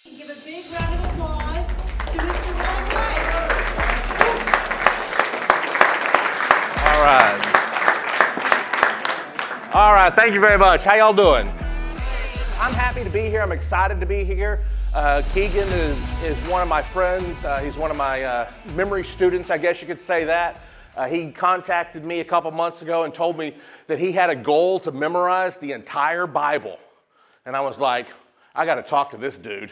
Give a big round of applause to Mr. Ron White. All right. All right, thank you very much. How y'all doing? I'm happy to be here. I'm excited to be here. Keegan is one of my friends. He's one of my memory students, I guess you could say that. He contacted me a couple months ago and told me that he had a goal to memorize the entire Bible. And I was like, I got to talk to this dude.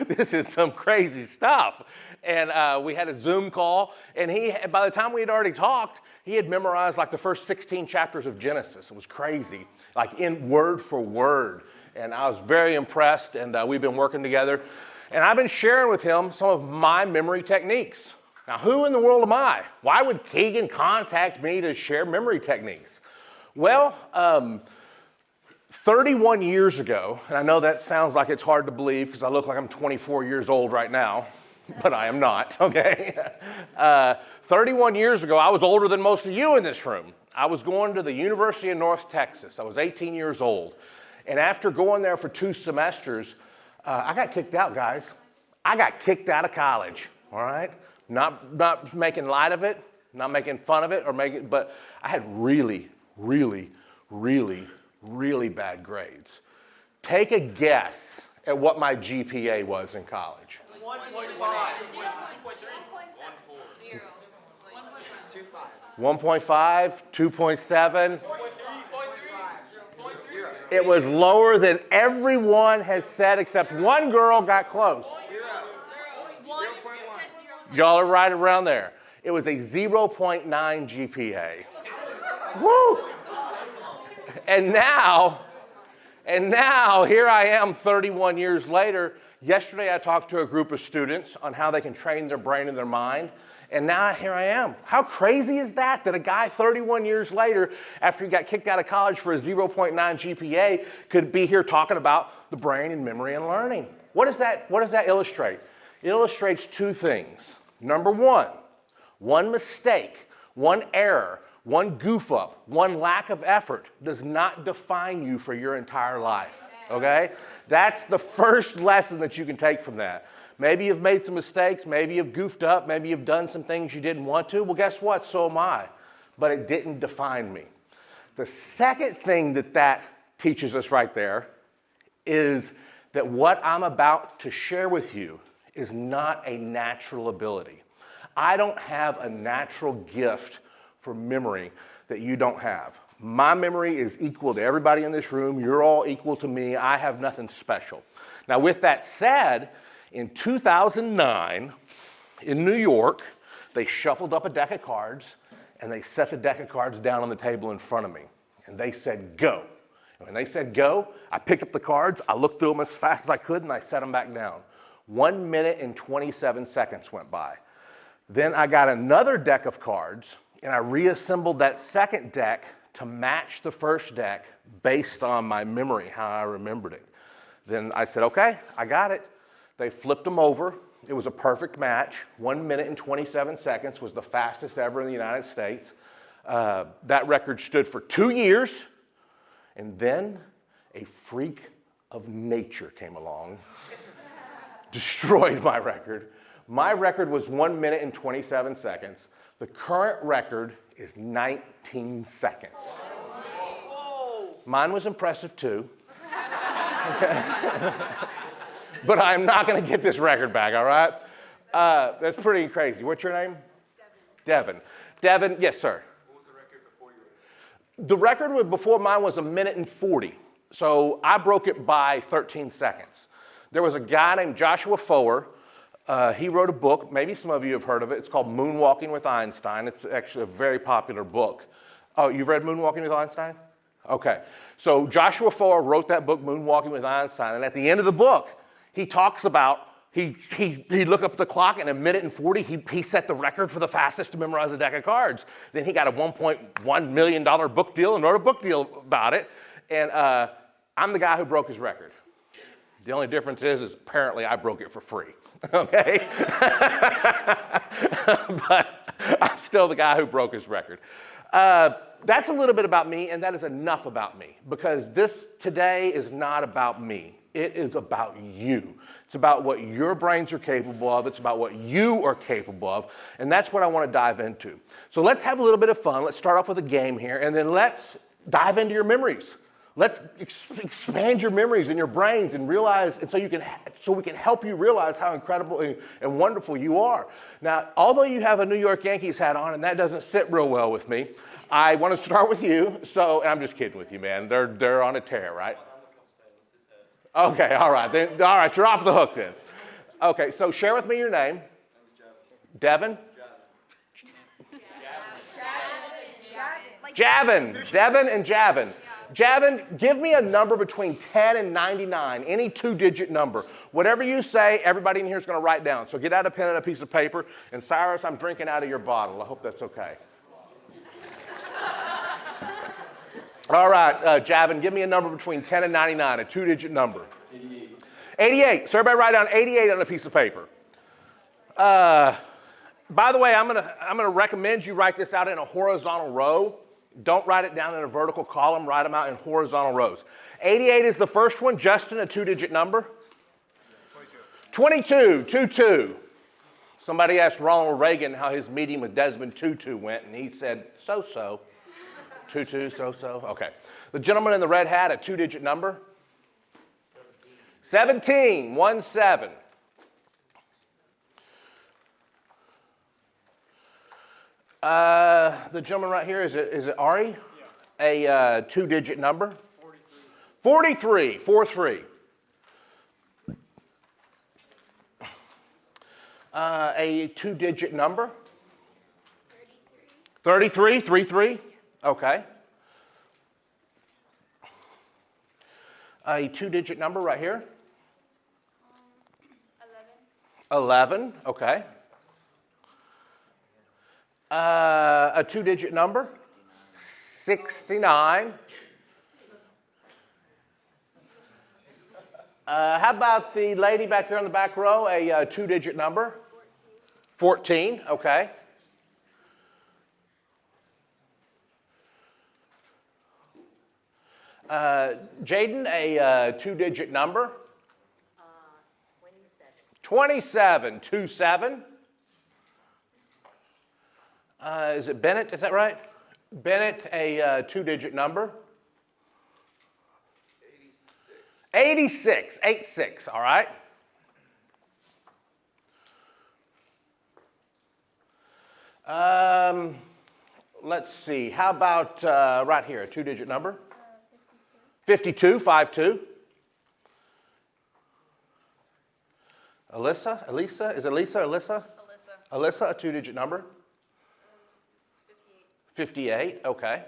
This is some crazy stuff. And we had a Zoom call, and by the time we had already talked, he had memorized like the first 16 chapters of Genesis. It was crazy, like in word for word. And I was very impressed, and we've been working together. And I've been sharing with him some of my memory techniques. Now, who in the world am I? Why would Keegan contact me to share memory techniques? Well, 31 years ago, and I know that sounds like it's hard to believe because I look like I'm 24 years old right now, but I am not, okay? 31 years ago, I was older than most of you in this room. I was going to the University of North Texas. I was 18 years old. And after going there for 2 semesters, I got kicked out, guys. I got kicked out of college, all right? Not making light of it, not making fun of it, but I had really, really, really, really bad grades. Take a guess at what my GPA was in college. 1.5, 2.7. It was lower than everyone has said except one girl got close. Y'all are right around there. It was a 0.9 GPA. Woo! And now, here I am 31 years later. Yesterday I talked to a group of students on how they can train their brain and their mind. And now here I am. How crazy is that a guy 31 years later, after he got kicked out of college for a 0.9 GPA, could be here talking about the brain and memory and learning? What does that illustrate? It illustrates 2 things. Number one mistake, one error, one goof up, one lack of effort does not define you for your entire life, okay? That's the first lesson that you can take from that. Maybe you've made some mistakes, maybe you've goofed up, maybe you've done some things you didn't want to. Well, guess what? So am I. But it didn't define me. The second thing that teaches us right there is that what I'm about to share with you is not a natural ability. I don't have a natural gift for memory that you don't have. My memory is equal to everybody in this room. You're all equal to me. I have nothing special. Now, with that said, in 2009, in New York, they shuffled up a deck of cards and they set the deck of cards down on the table in front of me. And they said, go. And when they said go, I picked up the cards, I looked through them as fast as I could, and I set them back down. 1 minute and 27 seconds went by. Then I got another deck of cards, and I reassembled that second deck to match the first deck based on my memory, how I remembered it. Then I said, okay, I got it. They flipped them over. It was a perfect match. 1 minute and 27 seconds was the fastest ever in the United States. That record stood for 2 years. And then a freak of nature came along, destroyed my record. My record was 1 minute and 27 seconds. The current record is 19 seconds. Mine was impressive too. But I'm not going to get this record back, all right? That's pretty crazy. What's your name? Devin. Devin, yes, sir. What was the record before you The record before mine was 1 minute and 40. So I broke it by 13 seconds. There was a guy named Joshua Foer. He wrote a book. Maybe some of you have heard of it. It's called Moonwalking with Einstein. It's actually a very popular book. Oh, you've read Moonwalking with Einstein? Okay. So Joshua Foer wrote that book, Moonwalking with Einstein. And at the end of the book, he talks about, he looked up the clock and 1 minute and 40, he set the record for the fastest to memorize a deck of cards. Then he got a $1.1 million book deal and wrote a book deal about it. And I'm the guy who broke his record. The only difference is apparently I broke it for free, okay? But I'm still the guy who broke his record. That's a little bit about me, and that is enough about me, because this today is not about me. It is about you. It's about what your brains are capable of. It's about what you are capable of. And that's what I want to dive into. So let's have a little bit of fun. Let's start off with a game here, and then let's dive into your memories. Let's expand your memories in your brains and realize, and so we can help you realize how incredible and wonderful you are. Now, although you have a New York Yankees hat on, and that doesn't sit real well with me, I want to start with you. So, and I'm just kidding with you, man. They're on a tear, right? Okay, all right. All right, you're off the hook then. Okay, so share with me your name. Devin? Javin. Devin and Javin. Javin, give me a number between 10 and 99, any two-digit number. Whatever you say, everybody in here is going to write down. So get out a pen and a piece of paper. And Cyrus, I'm drinking out of your bottle. I hope that's okay. All right, Javin, give me a number between 10 and 99, a two-digit number. 88. 88. So everybody write down 88 on a piece of paper. By the way, I'm gonna recommend you write this out in a horizontal row. Don't write it down in a vertical column. Write them out in horizontal rows. 88 is the first one. Justin, a two-digit number. 22. 22. Somebody asked Ronald Reagan how his meeting with Desmond Tutu went, and he said, so-so. 22, so-so. Okay. The gentleman in the red hat, a two-digit number. 17. 17. The gentleman right here, is it Ari? Yeah. A two-digit number? 43. 43. A two-digit number? 33. 33. Okay. A two-digit number right here? 11. 11. Okay. A two-digit number? 69. How about the lady back there in the back row? A two-digit number? 14. Okay. Jaden, a two-digit number? 27. 27. 27. Is it Bennett? Is that right? Bennett, a two-digit number? 86. 86. All right. Let's see. How about right here, a two-digit number? 52. 52. Alyssa? Elisa? Is it Lisa? Alyssa? Alyssa. Alyssa, a two-digit number? 58. 58, okay.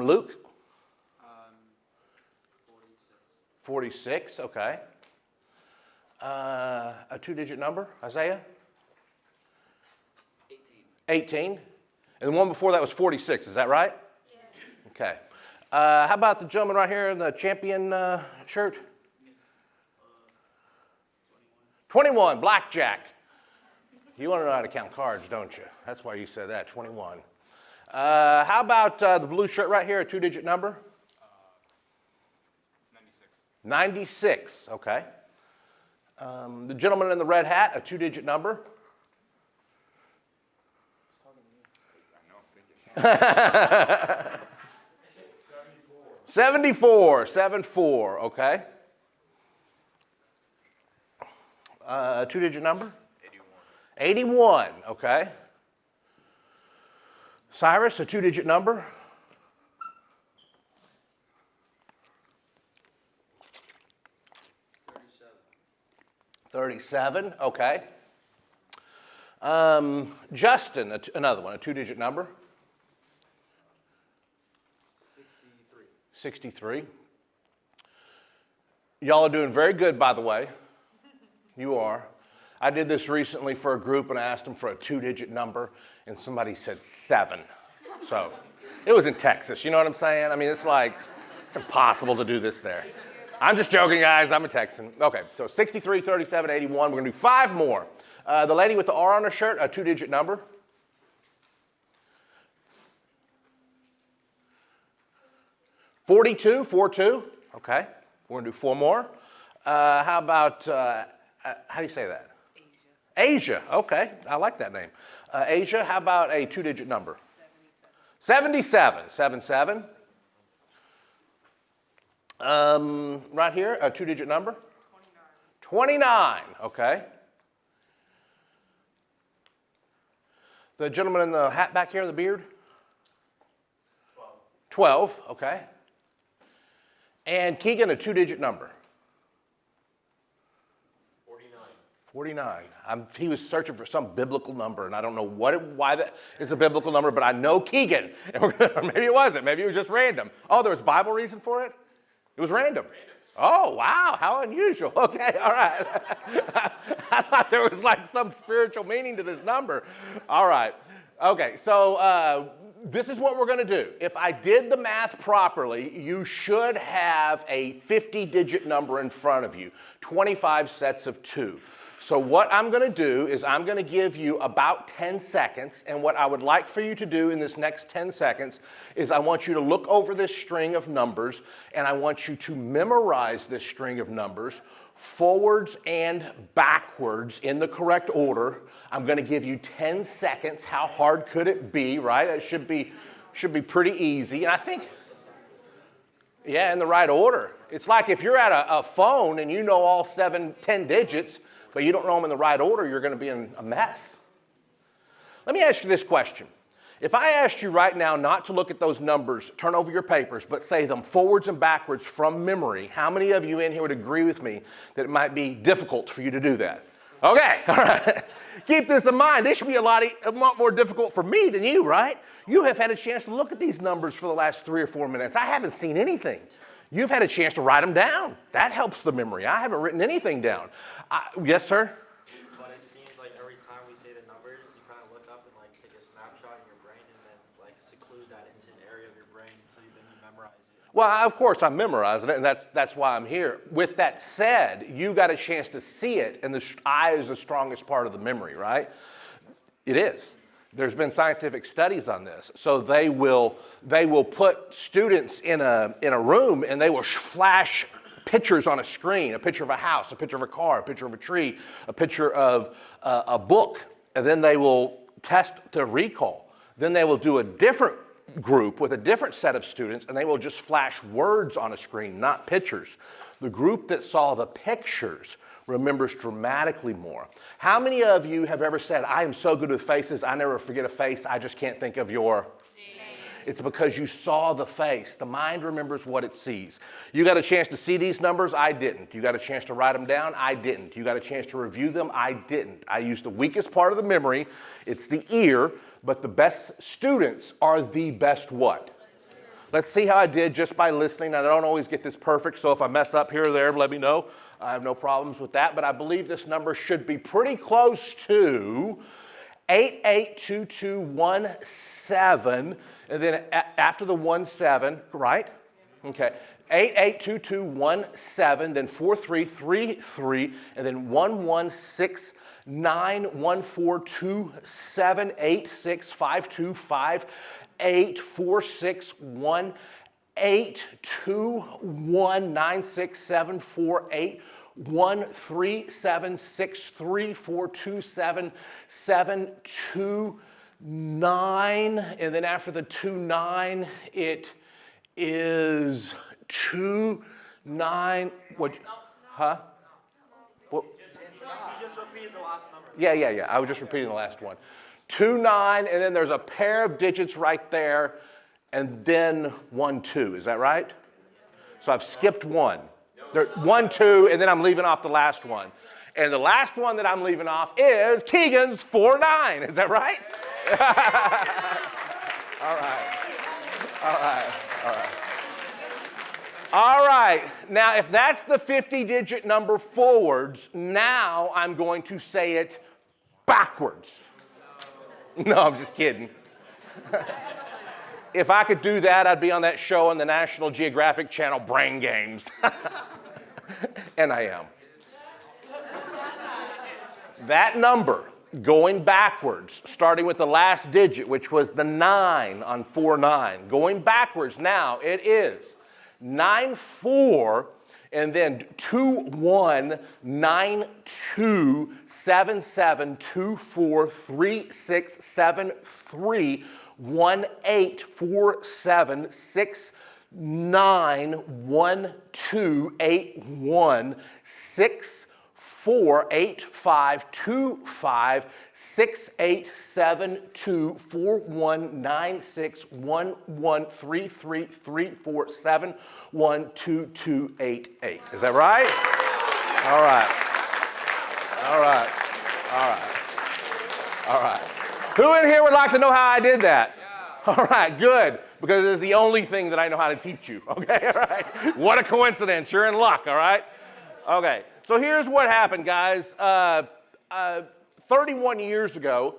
Luke? 46, okay. A two-digit number? Isaiah? 18. And the one before that was 46, is that right? Yeah. Okay. How about the gentleman right here in the champion shirt? 21, blackjack. You want to know how to count cards, don't you? That's why you said that, 21. How about the blue shirt right here, a two-digit number? 96. 96, okay. The gentleman in the red hat, a two-digit number? 74. 74, okay. A two-digit number? 81, okay. Cyrus, a two-digit number? 37, okay. Justin, another one, a two-digit number? 63. Y'all are doing very good, by the way. You are. I did this recently for a group, and I asked them for a two-digit number, and somebody said 7. So it was in Texas, you know what I'm saying? I mean, it's impossible to do this there. I'm just joking, guys. I'm a Texan. Okay, so 63, 37, 81. We're going to do 5 more. The lady with the R on her shirt, a two-digit number. 42, 42. Okay, we're gonna do 4 more. How about, how do you say that? Asia. Asia, okay, I like that name. Asia, how about a 2-digit number? 77, 77. Right here, a 2-digit number? 29, okay. The gentleman in the hat back here, the beard? 12, okay. And Keegan, a 2-digit number? 49. He was searching for some biblical number, and I don't know why that is a biblical number, but I know Keegan. Or maybe it wasn't. Maybe it was just random. Oh, there was Bible reason for it? It was random. Oh, wow, how unusual. Okay, all right. I thought there was like some spiritual meaning to this number. All right. Okay, so this is what we're going to do. If I did the math properly, you should have a 50-digit number in front of you, 25 sets of 2. So what I'm going to do is I'm going to give you about 10 seconds, and what I would like for you to do in this next 10 seconds is I want you to look over this string of numbers, and I want you to memorize this string of numbers forwards and backwards in the correct order. I'm going to give you 10 seconds. How hard could it be, right? It should be pretty easy. And I think, yeah, in the right order. It's like if you're at a phone and you know all 10 digits, but you don't know them in the right order, you're going to be in a mess. Let me ask you this question. If I asked you right now not to look at those numbers, turn over your papers, but say them forwards and backwards from memory, how many of you in here would agree with me that it might be difficult for you to do that? Okay, all right. Keep this in mind. This should be a lot more difficult for me than you, right? You have had a chance to look at these numbers for the last 3 or 4 minutes. I haven't seen anything. You've had a chance to write them down. That helps the memory. I haven't written anything down. Yes, sir? But it seems like every time we say the numbers, you kind of look up and like take a snapshot in your brain and then like seclude that into an area of your brain so then you memorize it. Well, of course I'm memorizing it, and that's why I'm here. With that said, you got a chance to see it, and the eye is the strongest part of the memory, right? It is. There's been scientific studies on this. So they will put students in a room and they will flash pictures on a screen, a picture of a house, a picture of a car, a picture of a tree, a picture of a book, and then they will test to recall. Then they will do a different group with a different set of students and they will just flash words on a screen, not pictures. The group that saw the pictures remembers dramatically more. How many of you have ever said, I am so good with faces, I never forget a face, I just can't think of your name? It's because you saw the face. The mind remembers what it sees. You got a chance to see these numbers? I didn't. You got a chance to write them down? I didn't. You got a chance to review them? I didn't. I used the weakest part of the memory. It's the ear, but the best students are the best what? Let's see how I did just by listening. I don't always get this perfect, so if I mess up here or there, let me know. I have no problems with that, but I believe this number should be pretty close to 882217, and then after the 17, right? Okay. 882217, then 4333, and then 116914278652584618 8219674813763427772 9, and then after the 29 it is 29. What? Huh? What? You just repeated the last number. Yeah. I was just repeating the last one. 29, and then there's a pair of digits right there, and then 1 2. Is that right? So I've skipped 1. There, 1 2, and then I'm leaving off the last one. And the last one that I'm leaving off is Keegan's 4 9. Is that right? All right. Now, if that's the 50-digit number forwards, now I'm going to say it backwards. No, I'm just kidding. If I could do that, I'd be on that show on the National Geographic Channel, Brain Games. And I am. That number, going backwards, starting with the last digit, which was the 9 on 4 9, going backwards now, it is 94, and then 21927436741234769872419333471288. Is that right? All right. All right. All right. All right. Who in here would like to know how I did that? Yeah. All right, good. Because it is the only thing that I know how to teach you. Okay, all right. What a coincidence. You're in luck, all right? Okay, so here's what happened, guys. 31 years ago,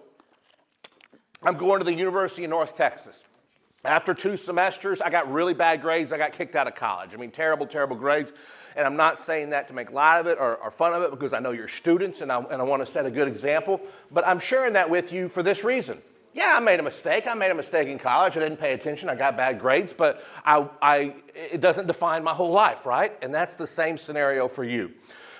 I'm going to the University of North Texas. After 2 semesters, I got really bad grades. I got kicked out of college. I mean, terrible, terrible grades. And I'm not saying that to make light of it or fun of it, because I know you're students and I want to set a good example. But I'm sharing that with you for this reason. Yeah, I made a mistake. I made a mistake in college. I didn't pay attention. I got bad grades, but it doesn't define my whole life, right? And that's the same scenario for you.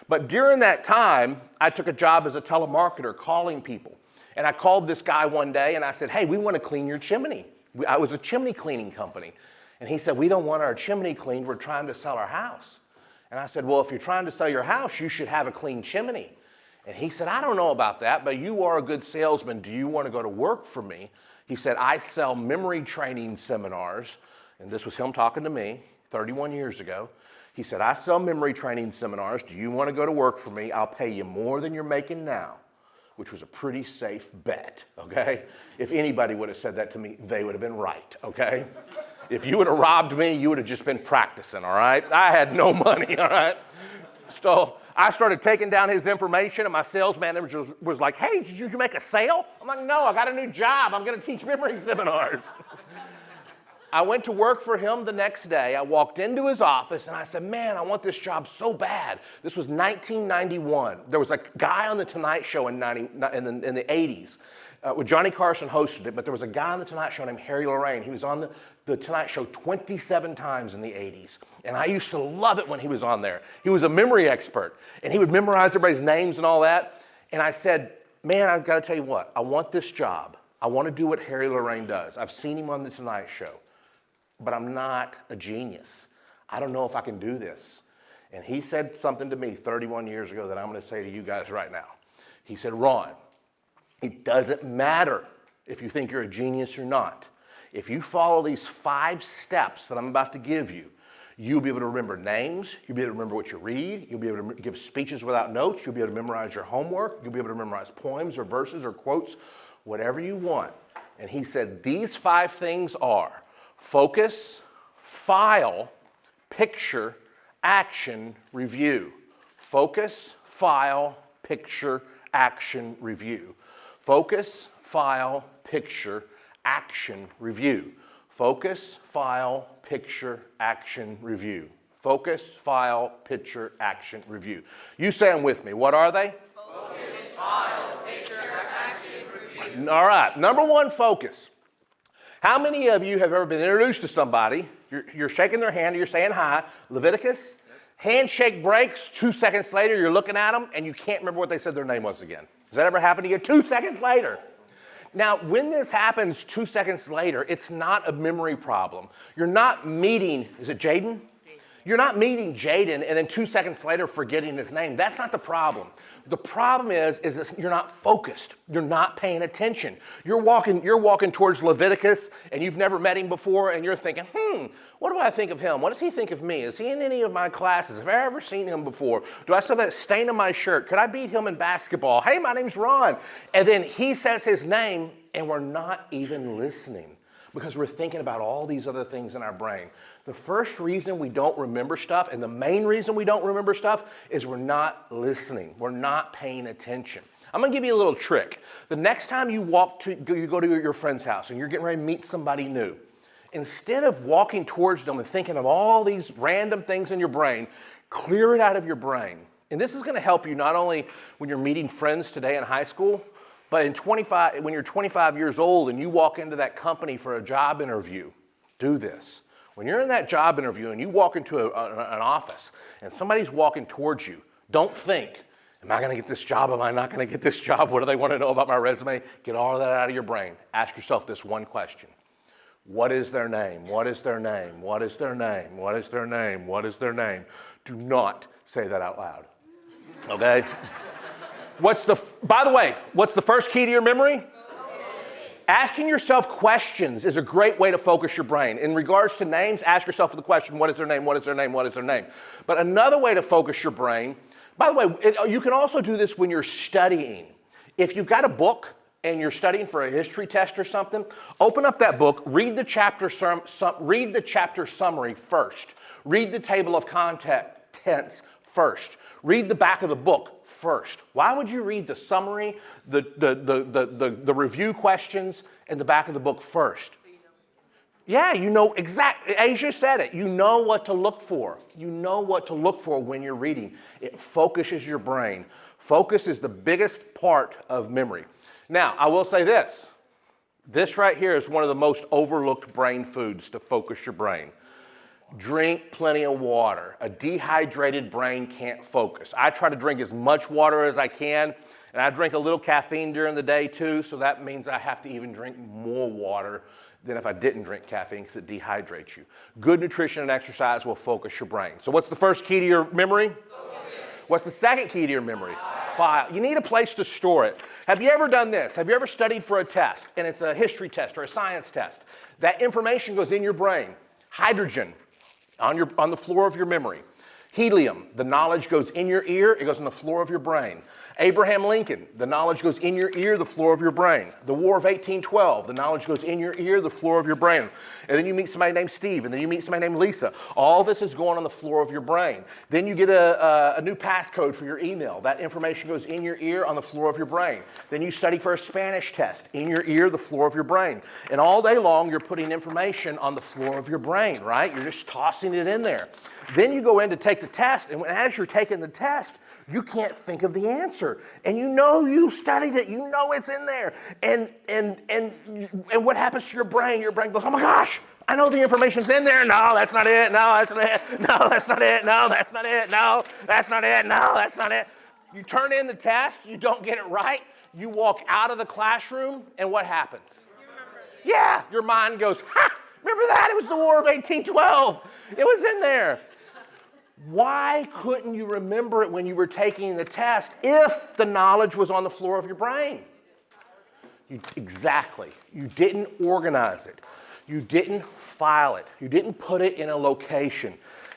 But during that time, I took a job as a telemarketer calling people. And I called this guy one day and I said, hey, we want to clean your chimney. I was a chimney cleaning company. And he said, we don't want our chimney cleaned. We're trying to sell our house. And I said, well, if you're trying to sell your house, you should have a clean chimney. And he said, I don't know about that, but you are a good salesman. Do you want to go to work for me? He said, I sell memory training seminars. And this was him talking to me 31 years ago. He said, I sell memory training seminars. Do you want to go to work for me? I'll pay you more than you're making now, which was a pretty safe bet, okay? If anybody would have said that to me, they would have been right, okay? If you would have robbed me, you would have just been practicing, all right? I had no money, all right? So I started taking down his information, and my sales manager was like, hey, did you make a sale? I'm like, no, I got a new job. I'm going to teach memory seminars. I went to work for him the next day. I walked into his office, and I said, man, I want this job so bad. This was 1991. There was a guy on The Tonight Show in the 80s. Johnny Carson hosted it, but there was a guy on The Tonight Show named Harry Lorraine. He was on the Tonight Show 27 times in the 80s. And I used to love it when he was on there. He was a memory expert, and he would memorize everybody's names and all that. And I said, man, I've got to tell you what, I want this job. I want to do what Harry Lorraine does. I've seen him on The Tonight Show, but I'm not a genius. I don't know if I can do this. And he said something to me 31 years ago that I'm going to say to you guys right now. He said, Ron, it doesn't matter if you think you're a genius or not. If you follow these 5 steps that I'm about to give you, you'll be able to remember names, you'll be able to remember what you read, you'll be able to give speeches without notes, you'll be able to memorize your homework, you'll be able to memorize poems or verses or quotes, whatever you want. And he said these 5 things are focus, file, picture, action, review. Focus, file, picture, action, review. Focus, file, picture, action, review. Focus, file, picture, action, review. Focus, file, picture, action, review. You say them with me. What are they? Focus, file, picture, action, review. All right. Number 1, focus. How many of you have ever been introduced to somebody? You're shaking their hand, or you're saying hi. Leviticus. Handshake breaks. 2 seconds later, you're looking at them, and you can't remember what they said their name was again. Does that ever happen to you? 2 seconds later. Now, when this happens 2 seconds later, it's not a memory problem. You're not meeting, is it Jaden? You're not meeting Jaden and then 2 seconds later forgetting his name. That's not the problem. The problem is you're not focused. You're not paying attention. You're walking towards Leviticus and you've never met him before and you're thinking, what do I think of him? What does he think of me? Is he in any of my classes? Have I ever seen him before? Do I still have that stain on my shirt? Could I beat him in basketball? Hey, my name's Ron. And then he says his name and we're not even listening because we're thinking about all these other things in our brain. The first reason we don't remember stuff, and the main reason we don't remember stuff, is we're not listening. We're not paying attention. I'm going to give you a little trick. The next time you go to your friend's house and you're getting ready to meet somebody new, instead of walking towards them and thinking of all these random things in your brain, clear it out of your brain. And this is going to help you not only when you're meeting friends today in high school, but when you're 25 years old and you walk into that company for a job interview. Do this. When you're in that job interview and you walk into an office and somebody's walking towards you, don't think, am I going to get this job? Am I not going to get this job? What do they want to know about my resume? Get all of that out of your brain. Ask yourself this one question. What is their name? What is their name? What is their name? What is their name? What is their name? Do not say that out loud. Okay? By the way, what's the first key to your memory? Asking yourself questions is a great way to focus your brain. In regards to names, ask yourself the question, what is their name? What is their name? What is their name? But another way to focus your brain, by the way, you can also do this when you're studying. If you've got a book and you're studying for a history test or something, open up that book, read the chapter summary first. Read the table of contents first. Read the back of the book first. Why would you read the summary, the review questions, and the back of the book first? Yeah, you know exactly. Asia said it. You know what to look for. You know what to look for when you're reading. It focuses your brain. Focus is the biggest part of memory. Now, I will say this. This right here is one of the most overlooked brain foods to focus your brain. Drink plenty of water. A dehydrated brain can't focus. I try to drink as much water as I can, and I drink a little caffeine during the day too, so that means I have to even drink more water than if I didn't drink caffeine because it dehydrates you. Good nutrition and exercise will focus your brain. So what's the first key to your memory? What's the second key to your memory? File. You need a place to store it. Have you ever done this? Have you ever studied for a test, and it's a history test or a science test? That information goes in your brain. Hydrogen, on the floor of your memory. Helium, the knowledge goes in your ear, it goes on the floor of your brain. Abraham Lincoln, the knowledge goes in your ear, the floor of your brain. The War of 1812, the knowledge goes in your ear, the floor of your brain. And then you meet somebody named Steve, and then you meet somebody named Lisa. All this is going on the floor of your brain. Then you get a new passcode for your email. That information goes in your ear on the floor of your brain. Then you study for a Spanish test, in your ear, the floor of your brain. And all day long, you're putting information on the floor of your brain, right? You're just tossing it in there. Then you go in to take the test, and as you're taking the test, you can't think of the answer. And you know you studied it. You know it's in there. And what happens to your brain? Your brain goes, oh my gosh, I know the information's in there. No, that's not it. No, that's not it. No, that's not it. No, that's not it. No, that's not it. No, that's not it. You turn in the test. You don't get it right. You walk out of the classroom, and what happens? You remember it. Yeah, your mind goes, ha, remember that? It was the War of 1812. It was in there. Why couldn't you remember it when you were taking the test if the knowledge was on the floor of your brain? Exactly. You didn't organize it. You didn't file it. You didn't put it in a location.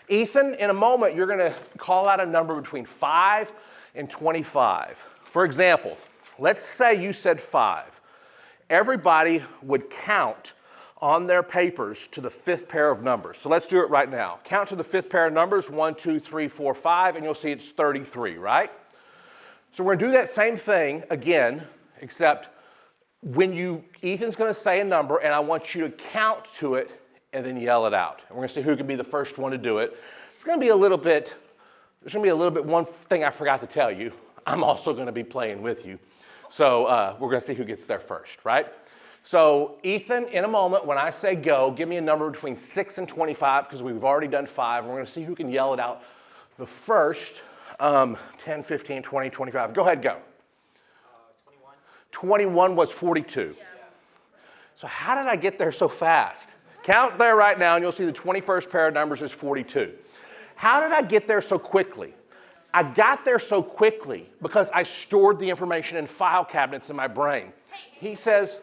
Ethan, in a moment, you're going to call out a number between 5 and 25. For example, let's say you said 5. Everybody would count on their papers to the 5th pair of numbers. So let's do it right now. Count to the 5th pair of numbers, 1, 2, 3, 4, 5, and you'll see it's 33, right? So we're gonna do that same thing again, except Ethan's gonna say a number, and I want you to count to it and then yell it out. And we're gonna see who can be the first one to do it. There's gonna be a little bit, one thing I forgot to tell you. I'm also gonna be playing with you. So we're gonna see who gets there first, right? So Ethan, in a moment, when I say go, give me a number between 6 and 25, because we've already done 5. We're going to see who can yell it out the first. 10, 15, 20, 25. Go ahead, go. 21. 21 was 42. Yeah. So how did I get there so fast? Count there right now, and you'll see the 21st pair of numbers is 42. How did I get there so quickly? I got there so quickly because I stored the information in file cabinets in my brain. He says...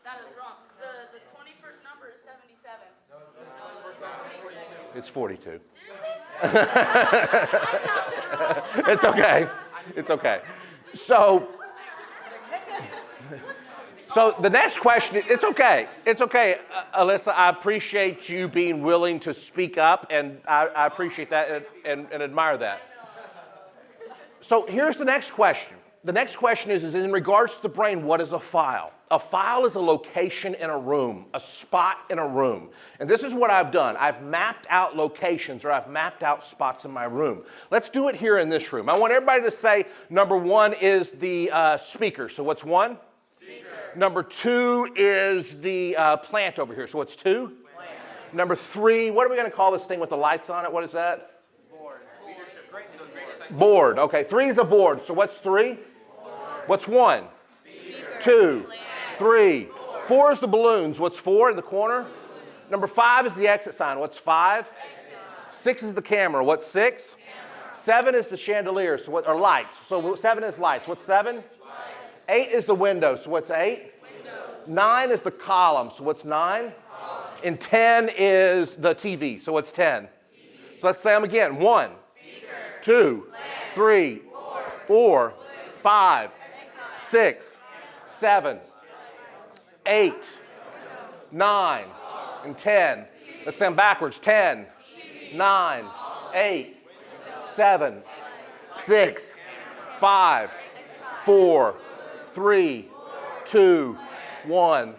That is wrong. The 21st number is 77. No, the 21st number is 42. It's 42. Seriously? It's okay. It's okay. So the next question, it's okay. It's okay, Alyssa. I appreciate you being willing to speak up, and I appreciate that and admire that. So here's the next question. The next question is in regards to the brain, what is a file? A file is a location in a room, a spot in a room. And this is what I've done. I've mapped out locations, or I've mapped out spots in my room. Let's do it here in this room. I want everybody to say number 1 is the speaker. So what's 1? Speaker. Number 2 is the plant over here. So what's 2? Plant. Number 3, what are we going to call this thing with the lights on it? What is that? Board. Okay, 3 is a board. So what's 3? What's 1? 2, 3. 4 is the balloons. What's 4 in the corner? Number 5 is the exit sign. What's 5? 6 is the camera. What's 6? 7 is the chandelier. So what are lights? So 7 is lights. What's 7? 8 is the window. So what's 8? 9 is the column. So what's 9? And 10 is the TV. So what's 10? So let's say them again. 1, 2, 3, 4, 5, 6, 7, 8, 9, and 10. Let's say them backwards. 10, 9, 8, 7, 6, 5, 4, 3, 2, 1.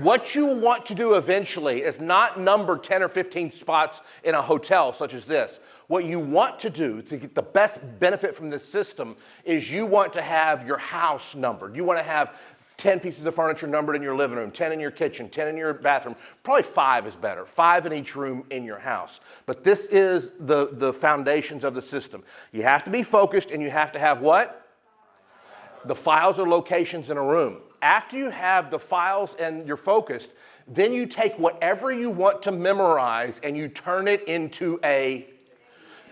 What you want to do eventually is not number 10 or 15 spots in a hotel such as this. What you want to do to get the best benefit from this system is you want to have your house numbered. You want to have 10 pieces of furniture numbered in your living room, 10 in your kitchen, 10 in your bathroom. Probably 5 is better, 5 in each room in your house. But this is the foundations of the system. You have to be focused and you have to have what? The files or locations in a room. After you have the files and you're focused, then you take whatever you want to memorize and you turn it into a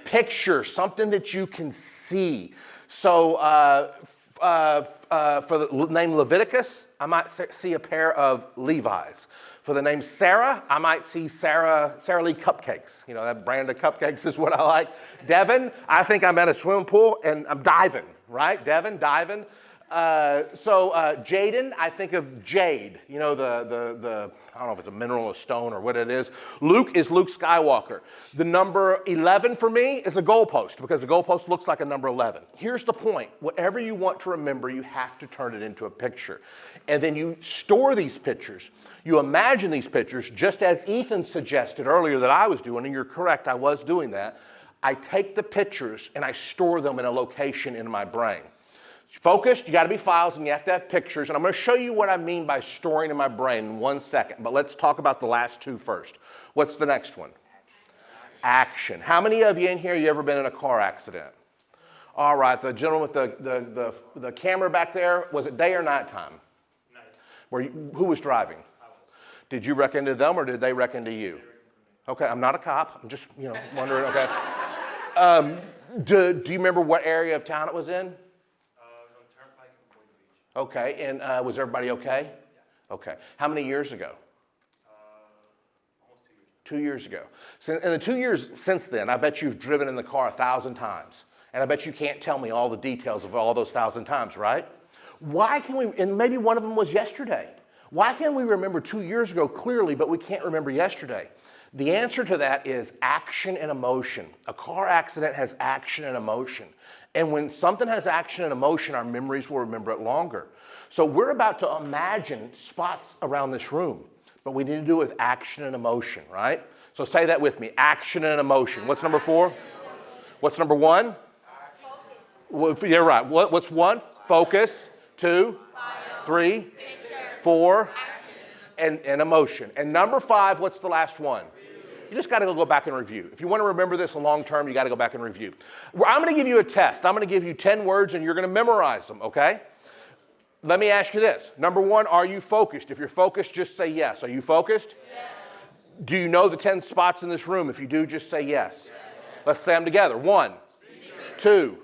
picture, something that you can see. So for the name Leviticus, I might see a pair of Levi's. For the name Sarah, I might see Sara Lee cupcakes. You know, that brand of cupcakes is what I like. Devin, I think I'm at a swimming pool and I'm diving, right? Devin, diving. Jaden, I think of jade, you know, the I don't know if it's a mineral or stone or what it is. Luke is Luke Skywalker. The number 11 for me is a goalpost because the goalpost looks like a number 11. Here's the point. Whatever you want to remember, you have to turn it into a picture. And then you store these pictures. You imagine these pictures just as Ethan suggested earlier that I was doing, and you're correct, I was doing that. I take the pictures and I store them in a location in my brain. Focused, you got to be files and you have to have pictures. And I'm going to show you what I mean by storing in my brain in 1 second. But let's talk about the last 2 first. What's the next one? Action. How many of you in here, you ever been in a car accident? All right, the gentleman with the camera back there, was it day or nighttime? Night. Who was driving? I was. Did you wreck into them or did they wreck into you? Okay, I'm not a cop. I'm just, wondering, okay. Do you remember what area of town it was in? Okay, and was everybody okay? Yeah. Okay. How many years ago? Almost 2 years. 2 years ago. So in the 2 years since then, I bet you've driven in the car 1,000 times. And I bet you can't tell me all the details of all those 1,000 times, right? Why can we, and maybe one of them was yesterday. Why can't we remember 2 years ago clearly, but we can't remember yesterday? The answer to that is action and emotion. A car accident has action and emotion. And when something has action and emotion, our memories will remember it longer. So we're about to imagine spots around this room, but we need to do it with action and emotion, right? So say that with me, action and emotion. What's number 4? What's number 1? Well, you're right. What's 1? Focus. 2, 3, 4, and emotion. And number 5, what's the last one? You just got to go back and review. If you want to remember this long term, you got to go back and review. I'm going to give you a test. I'm going to give you 10 words and you're going to memorize them, okay? Let me ask you this. Number 1, are you focused? If you're focused, just say yes. Are you focused? Yes. Do you know the 10 spots in this room? If you do, just say yes. Yes. Let's say them together. 1, 2,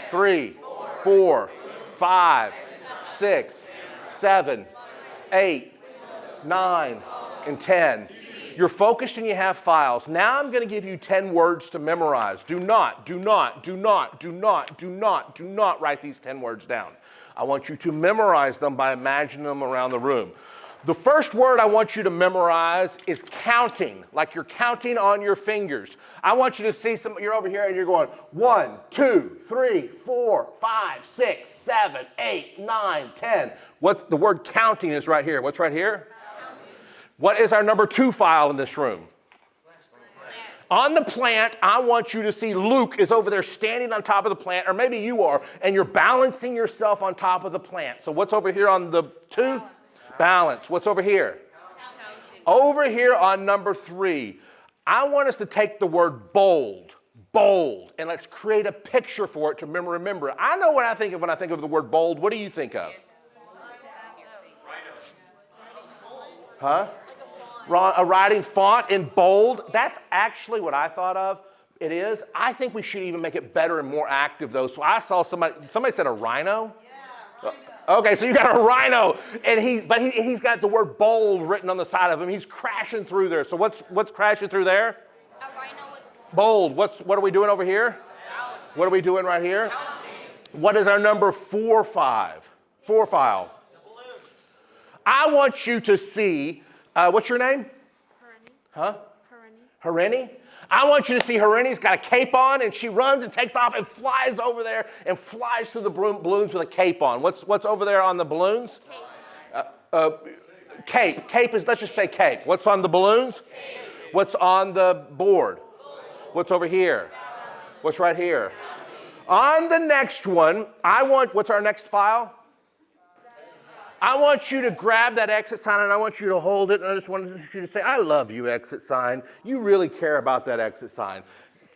3, 4, 5, 6, 7, 8, 9, and 10. You're focused and you have files. Now I'm going to give you 10 words to memorize. Do not write these 10 words down. I want you to memorize them by imagining them around the room. The first word I want you to memorize is counting, like you're counting on your fingers. I want you to see you're over here and you're going 1, 2, 3, 4, 5, 6, 7, 8, 9, 10. The word counting is right here. What's right here? What is our number 2 file in this room? On the plant, I want you to see Luke is over there standing on top of the plant, or maybe you are, and you're balancing yourself on top of the plant. So what's over here on the 2? Balance. What's over here? Over here on number 3, I want us to take the word bold, and let's create a picture for it to remember. I know what I think of when I think of the word bold. What do you think of? Huh? A writing font in bold. That's actually what I thought of. It is. I think we should even make it better and more active, though. So I saw somebody said a rhino. Yeah, rhino. Okay, so you got a rhino, and he's got the word bold written on the side of him. He's crashing through there. So what's crashing through there? A rhino with Bold. What are we doing over here? What are we doing right here? What is our number 4 file? I want you to see, what's your name? Huh? Hareni? I want you to see Hareni's got a cape on, and she runs and takes off and flies over there and flies through the balloons with a cape on. What's over there on the balloons? Cape. Cape is, let's just say cape. What's on the balloons? Cape. What's on the board? What's over here? What's right here? On the next one, what's our next file? I want you to grab that exit sign and I want you to hold it, and I just want you to say, I love you, exit sign. You really care about that exit sign.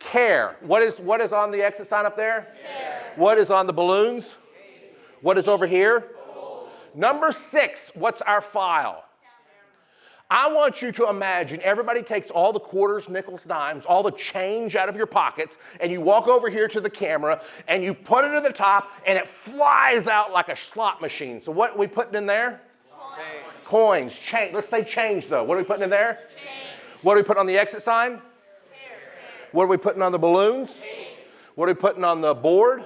Care. What is on the exit sign up there? Care. What is on the balloons? What is over here? Bold. Number 6, what's our file? I want you to imagine everybody takes all the quarters, nickels, dimes, all the change out of your pockets, and you walk over here to the camera, and you put it at the top, and it flies out like a slot machine. So what are we putting in there? Coins. Change. Let's say change, though. What are we putting in there? Change. What are we putting on the exit sign? Care. What are we putting on the balloons? Change. What are we putting on the board?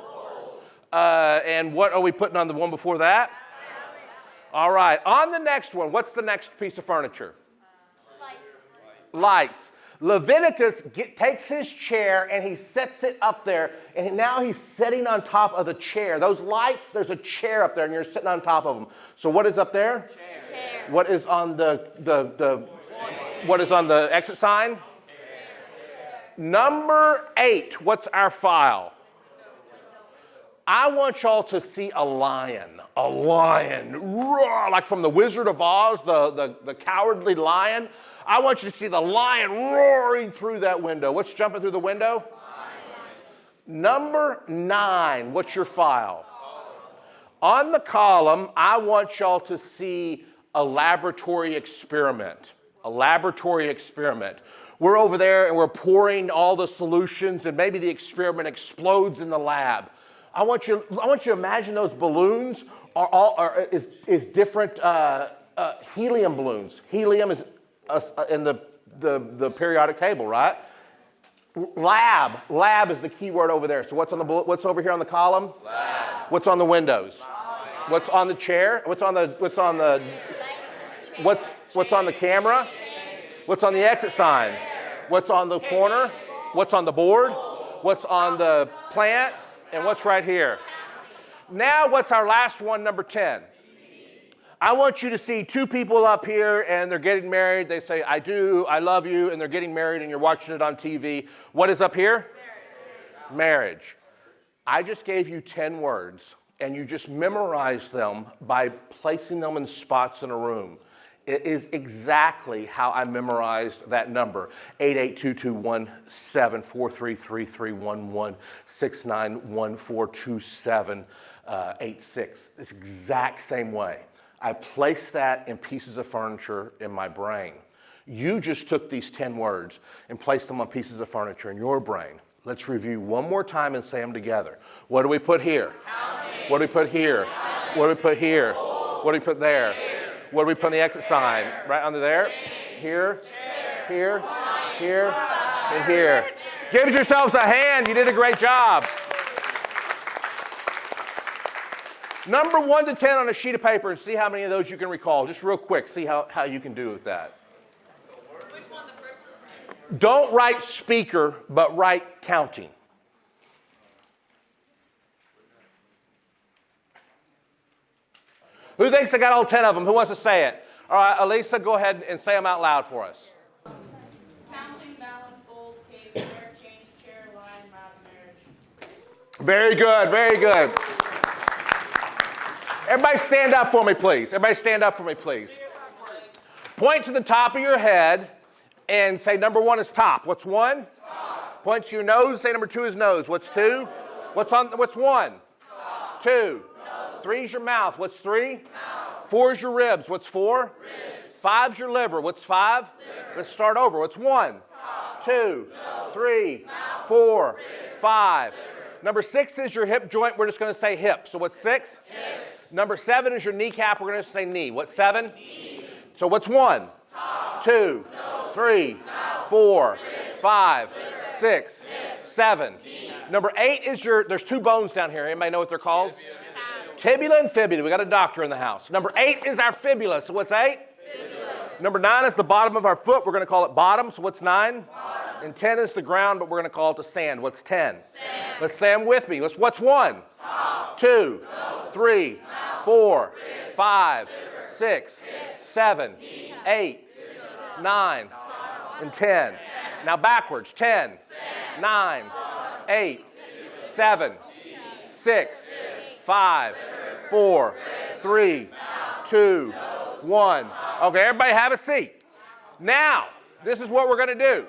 And what are we putting on the one before that? All right, on the next one, what's the next piece of furniture? Lights. Leviticus takes his chair and he sets it up there, and now he's sitting on top of the chair. Those lights, there's a chair up there, and you're sitting on top of them. So what is up there? Chair. What is on what is on the exit sign? Chair. Number 8, what's our file? I want y'all to see a lion, roar, like from the Wizard of Oz, the cowardly lion. I want you to see the lion roaring through that window. What's jumping through the window? Number 9, what's your file? On the column, I want y'all to see a laboratory experiment. We're over there and we're pouring all the solutions, and maybe the experiment explodes in the lab. I want you to imagine those balloons is different helium balloons. Helium is in the periodic table, right? Lab is the key word over there. So what's over here on the column? Lab. What's on the windows? Lab. What's on the chair? What's on the camera? What's on the exit sign? What's on the corner? What's on the board? What's on the plant? And what's right here? Now what's our last one, number 10? I want you to see 2 people up here and they're getting married. They say, I do, I love you, and they're getting married and you're watching it on TV. What is up here? Marriage. I just gave you 10 words and you just memorize them by placing them in spots in a room. It is exactly how I memorized that number, 882217433116914278. It's exact same way. I placed that in pieces of furniture in my brain. You just took these 10 words and placed them on pieces of furniture in your brain. Let's review one more time and say them together. What do we put here? What do we put here? What do we put here? What do we put there? What do we put on the exit sign? Right under there? Here, here, here, and here. Give yourselves a hand. You did a great job. Number 1 to 10 on a sheet of paper, and see how many of those you can recall. Just real quick, see how you can do with that. Which one, the first one? Don't write speaker, but write counting. Who thinks they got all 10 of them? Who wants to say it? All right, Elisa, go ahead and say them out loud for us. Counting, balance, fold, cake, chair, change, chair, line, lab, marriage. Very good, very good. Everybody stand up for me, please. Point to the top of your head and say number 1 is top. What's 1? Top. Point to your nose, say number 2 is nose. What's 2? What's 1? Top. 2. Nose. 3 is your mouth. What's 3? Mouth. 4 is your ribs. What's 4? Ribs. 5 is your liver. What's 5? Liver. Let's start over. What's 1? Top. 2. Nose. 3. Mouth. 4. Ribs. 5. Liver. Number 6 is your hip joint. We're just going to say hip. So what's 6? Hips. Number 7 is your kneecap. We're going to say knee. What's 7? Knee. So what's 1? Top. 2. Nose. 3. Mouth. 4. Ribs. 5. Liver. 6. Hips. 7. Knee. Number 8 is there's 2 bones down here. Anybody know what they're called? Tibula and fibula. We got a doctor in the house. Number 8 is our fibula. So what's 8? Fibula. Number 9 is the bottom of our foot. We're going to call it bottom. So what's 9? Bottom. And 10 is the ground, but we're going to call it the sand. What's 10? Sand. Let's say them with me. What's 1? Top. 2. Nose. 3. Mouth. 4. Ribs. 5. Liver. 6. Hips. 7. Knee. 8. Fibula. 9. Top. And 10. Sand. Now backwards. 10. Sand. 9. Bottom. 8. Fibula. 7. Knee. 6. Hips. 5. 4. 3. 2. 1. Okay, everybody have a seat. Now, this is what we're going to do.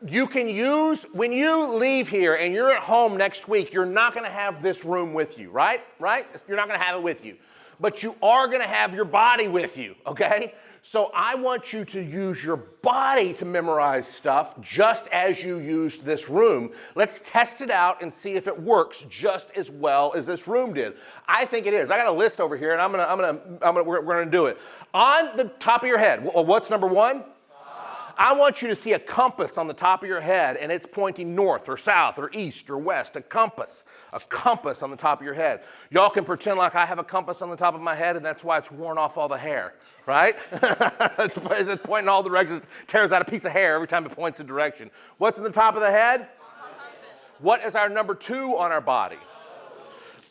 You can use, when you leave here and you're at home next week, you're not going to have this room with you, right? Right? You're not going to have it with you. But you are going to have your body with you, okay? So I want you to use your body to memorize stuff just as you used this room. Let's test it out and see if it works just as well as this room did. I think it is. I got a list over here, and we're gonna do it. On the top of your head, what's number 1? I want you to see a compass on the top of your head, and it's pointing north or south or east or west. A compass on the top of your head. Y'all can pretend like I have a compass on the top of my head, and that's why it's worn off all the hair, right? It's pointing in all directions, tears out a piece of hair every time it points a direction. What's on the top of the head? What is our number 2 on our body?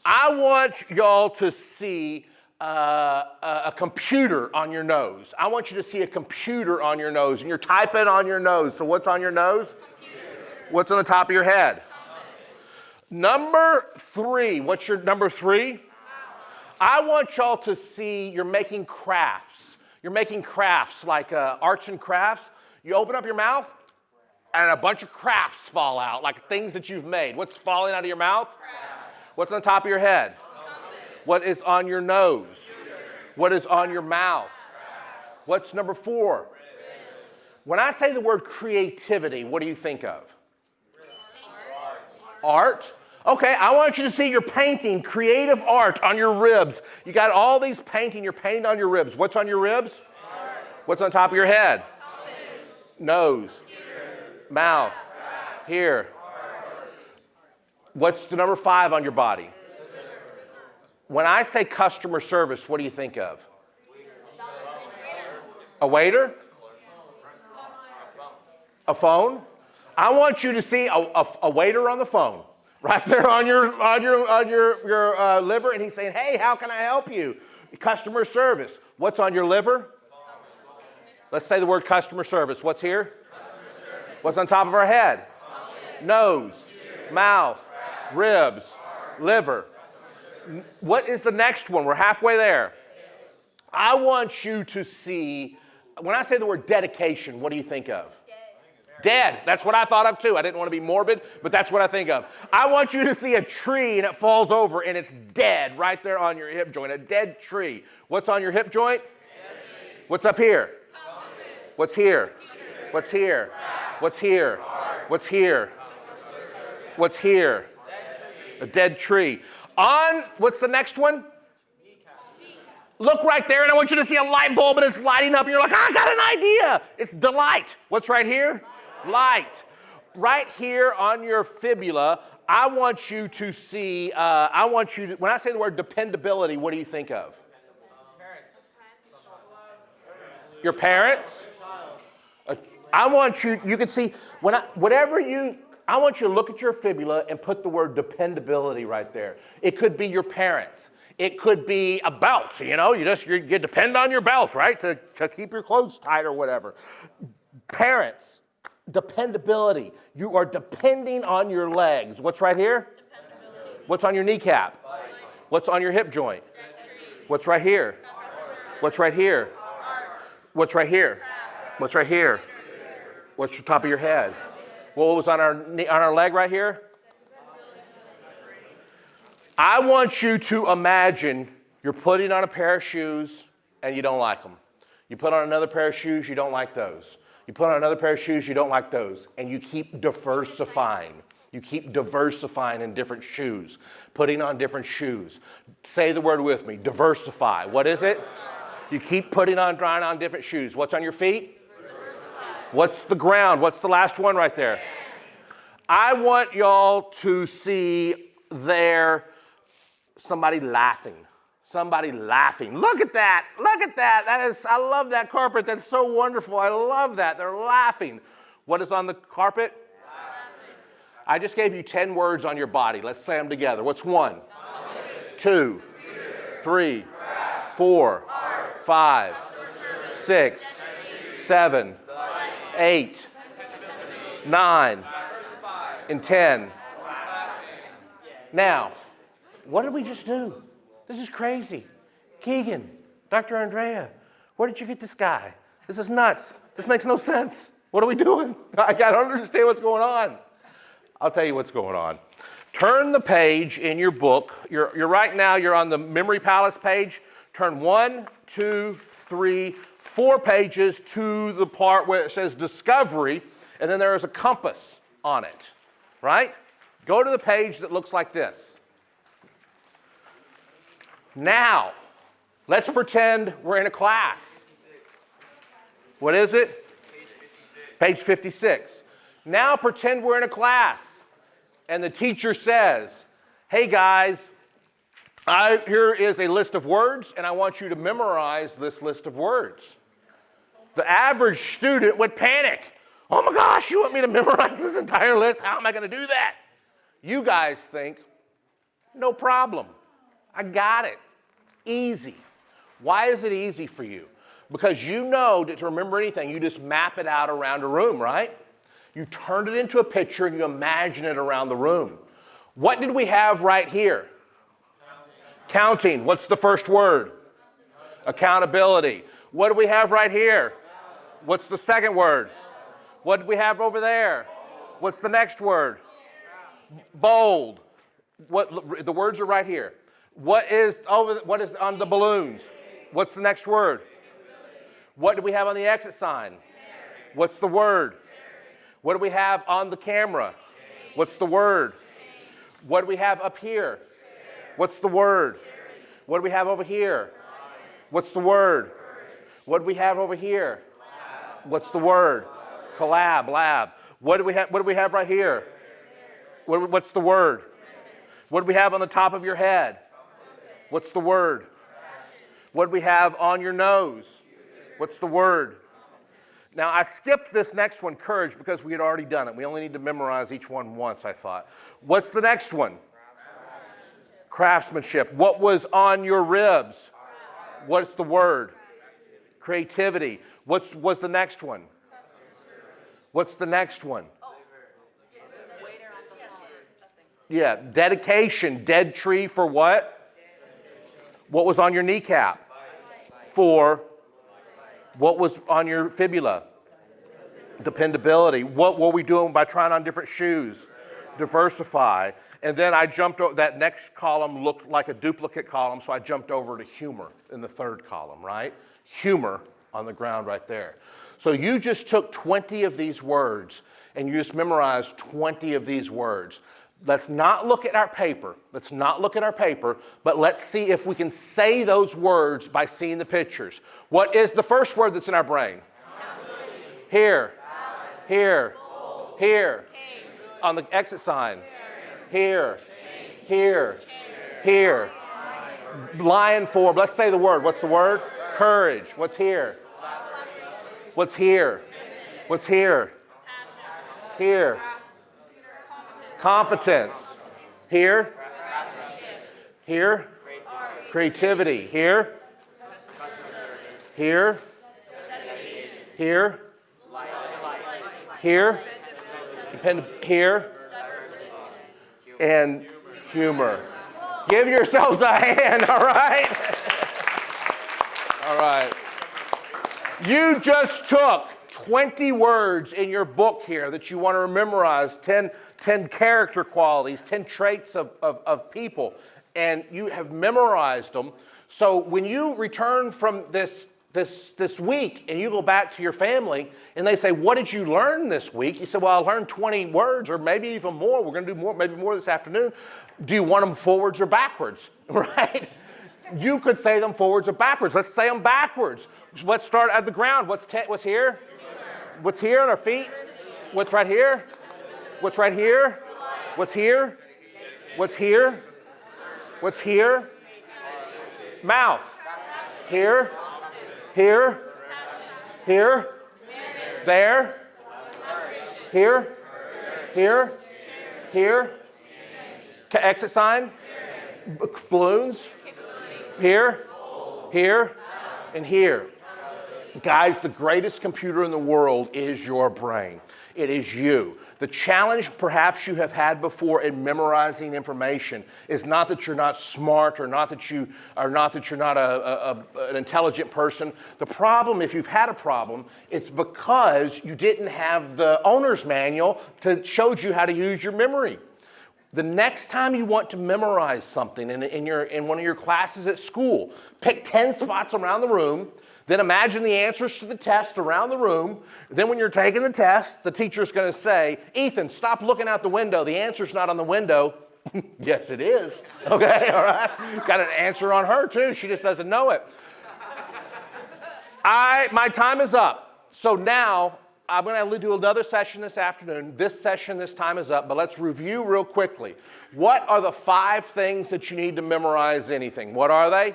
I want y'all to see a computer on your nose. I want you to see a computer on your nose, and you're typing on your nose. So what's on your nose? Computer. What's on the top of your head? Number 3. What's your number 3? I want y'all to see you're making crafts. You're making crafts like arts and crafts. You open up your mouth, and a bunch of crafts fall out, like things that you've made. What's falling out of your mouth? Crafts. What's on the top of your head? What is on your nose? What is on your mouth? What's number 4? When I say the word creativity, what do you think of? Art? Okay, I want you to see your painting, creative art on your ribs. You got all these painting, you're painting on your ribs. What's on your ribs? What's on top of your head? Nose. Mouth. Here. What's the number 5 on your body? When I say customer service, what do you think of? A waiter? A phone? I want you to see a waiter on the phone, right there on your liver, and he's saying, "Hey, how can I help you?" Customer service. What's on your liver? Let's say the word customer service. What's here? What's on top of our head? Nose, mouth, ribs, liver. What is the next one? We're halfway there. I want you to see, when I say the word dedication, what do you think of? Dead. That's what I thought of too. I didn't want to be morbid, but that's what I think of. I want you to see a tree and it falls over and it's dead right there on your hip joint. A dead tree. What's on your hip joint? What's up here? What's here? What's here? What's here? What's here? What's here? A dead tree. On, what's the next one? Look right there, and I want you to see a light bulb, and it's lighting up, and you're like, I got an idea. It's delight. What's right here? Light. Right here on your fibula, I want you to see, when I say the word dependability, what do you think of? Your parents? I want you can see, I want you to look at your fibula and put the word dependability right there. It could be your parents. It could be a belt, you depend on your belt, right, to keep your clothes tight or whatever. Parents, dependability. You are depending on your legs. What's right here? What's on your kneecap? What's on your hip joint? What's right here? What's right here? What's right here? What's right here? What's the top of your head? What was on our knee, on our leg right here? I want you to imagine you're putting on a pair of shoes and you don't like them. You put on another pair of shoes, you don't like those. You put on another pair of shoes, you don't like those. And you keep diversifying. You keep diversifying in different shoes, putting on different shoes. Say the word with me, diversify. What is it? You keep trying on different shoes. What's on your feet? What's the ground? What's the last one right there? I want y'all to see there somebody laughing. Somebody laughing. Look at that. Look at that. I love that carpet. That's so wonderful. I love that. They're laughing. What is on the carpet? I just gave you 10 words on your body. Let's say them together. What's 1, 2, 3, 4, 5, 6, 7, 8, 9, and 10. Now, what did we just do? This is crazy. Keegan, Dr. Andrea, where did you get this guy? This is nuts. This makes no sense. What are we doing? I don't understand what's going on. I'll tell you what's going on. Turn the page in your book. You're right now, you're on the Memory Palace page. Turn 1, 2, 3, 4 pages to the part where it says Discovery, and then there is a compass on it, right? Go to the page that looks like this. Now, let's pretend we're in a class. What is it? Page 56. Now pretend we're in a class and the teacher says, hey guys, here is a list of words and I want you to memorize this list of words. The average student would panic. Oh my gosh, you want me to memorize this entire list? How am I going to do that? You guys think, no problem. I got it. Easy. Why is it easy for you? Because you know that to remember anything, you just map it out around a room, right? You turn it into a picture and you imagine it around the room. What did we have right here? Counting. What's the first word? Accountability. What do we have right here? What's the second word? What do we have over there? What's the next word? Bold. The words are right here. What is on the balloons? What's the next word? What do we have on the exit sign? What's the word? What do we have on the camera? What's the word? What do we have up here? What's the word? What do we have over here? What's the word? What do we have over here? What's the word? Collab, lab. What do we have right here? What's the word? What do we have on the top of your head? What's the word? What do we have on your nose? What's the word? Now, I skipped this next one, courage, because we had already done it. We only need to memorize each one once, I thought. What's the next one? Craftsmanship. What was on your ribs? What's the word? Creativity. What's the next one? What's the next one? Yeah, dedication. Dead tree for what? What was on your kneecap? For what was on your fibula? Dependability. What were we doing by trying on different shoes? Diversify. And then I jumped over, that next column looked like a duplicate column, so I jumped over to humor in the third column, right? Humor on the ground right there. So you just took 20 of these words and you just memorized 20 of these words. Let's not look at our paper. Let's not look at our paper, but let's see if we can say those words by seeing the pictures. What is the first word that's in our brain? Here. Here. Here. On the exit sign. Here. Here. Here. Lion form. Let's say the word. What's the word? Courage. What's here? What's here? What's here? Here. Competence. Here. Here. Creativity. Here. Here. Here. Here. Here. And humor. Give yourselves a hand, all right? All right. You just took 20 words in your book here that you want to memorize, 10 character qualities, 10 traits of people, and you have memorized them. So when you return from this week and you go back to your family and they say, what did you learn this week? You say, well, I learned 20 words or maybe even more. We're going to do more, maybe more this afternoon. Do you want them forwards or backwards, right? You could say them forwards or backwards. Let's say them backwards. Let's start at the ground. What's here? What's here on our feet? What's right here? What's right here? What's here? What's here? What's here? Mouth. Here. Here. Here. There. Here. Here. Here. Exit sign. Balloons. Here. Here. And here. Guys, the greatest computer in the world is your brain. It is you. The challenge perhaps you have had before in memorizing information is not that you're not smart or not that you're not an intelligent person. The problem, if you've had a problem, it's because you didn't have the owner's manual that showed you how to use your memory. The next time you want to memorize something in one of your classes at school, pick 10 spots around the room. Then imagine the answers to the test around the room. Then when you're taking the test, the teacher's going to say, Ethan, stop looking out the window. The answer's not on the window. Yes, it is. Okay, all right. Got an answer on her, too. She just doesn't know it. My time is up. So now I'm going to do another session this afternoon. This time is up, but let's review real quickly. What are the 5 things that you need to memorize anything? What are they?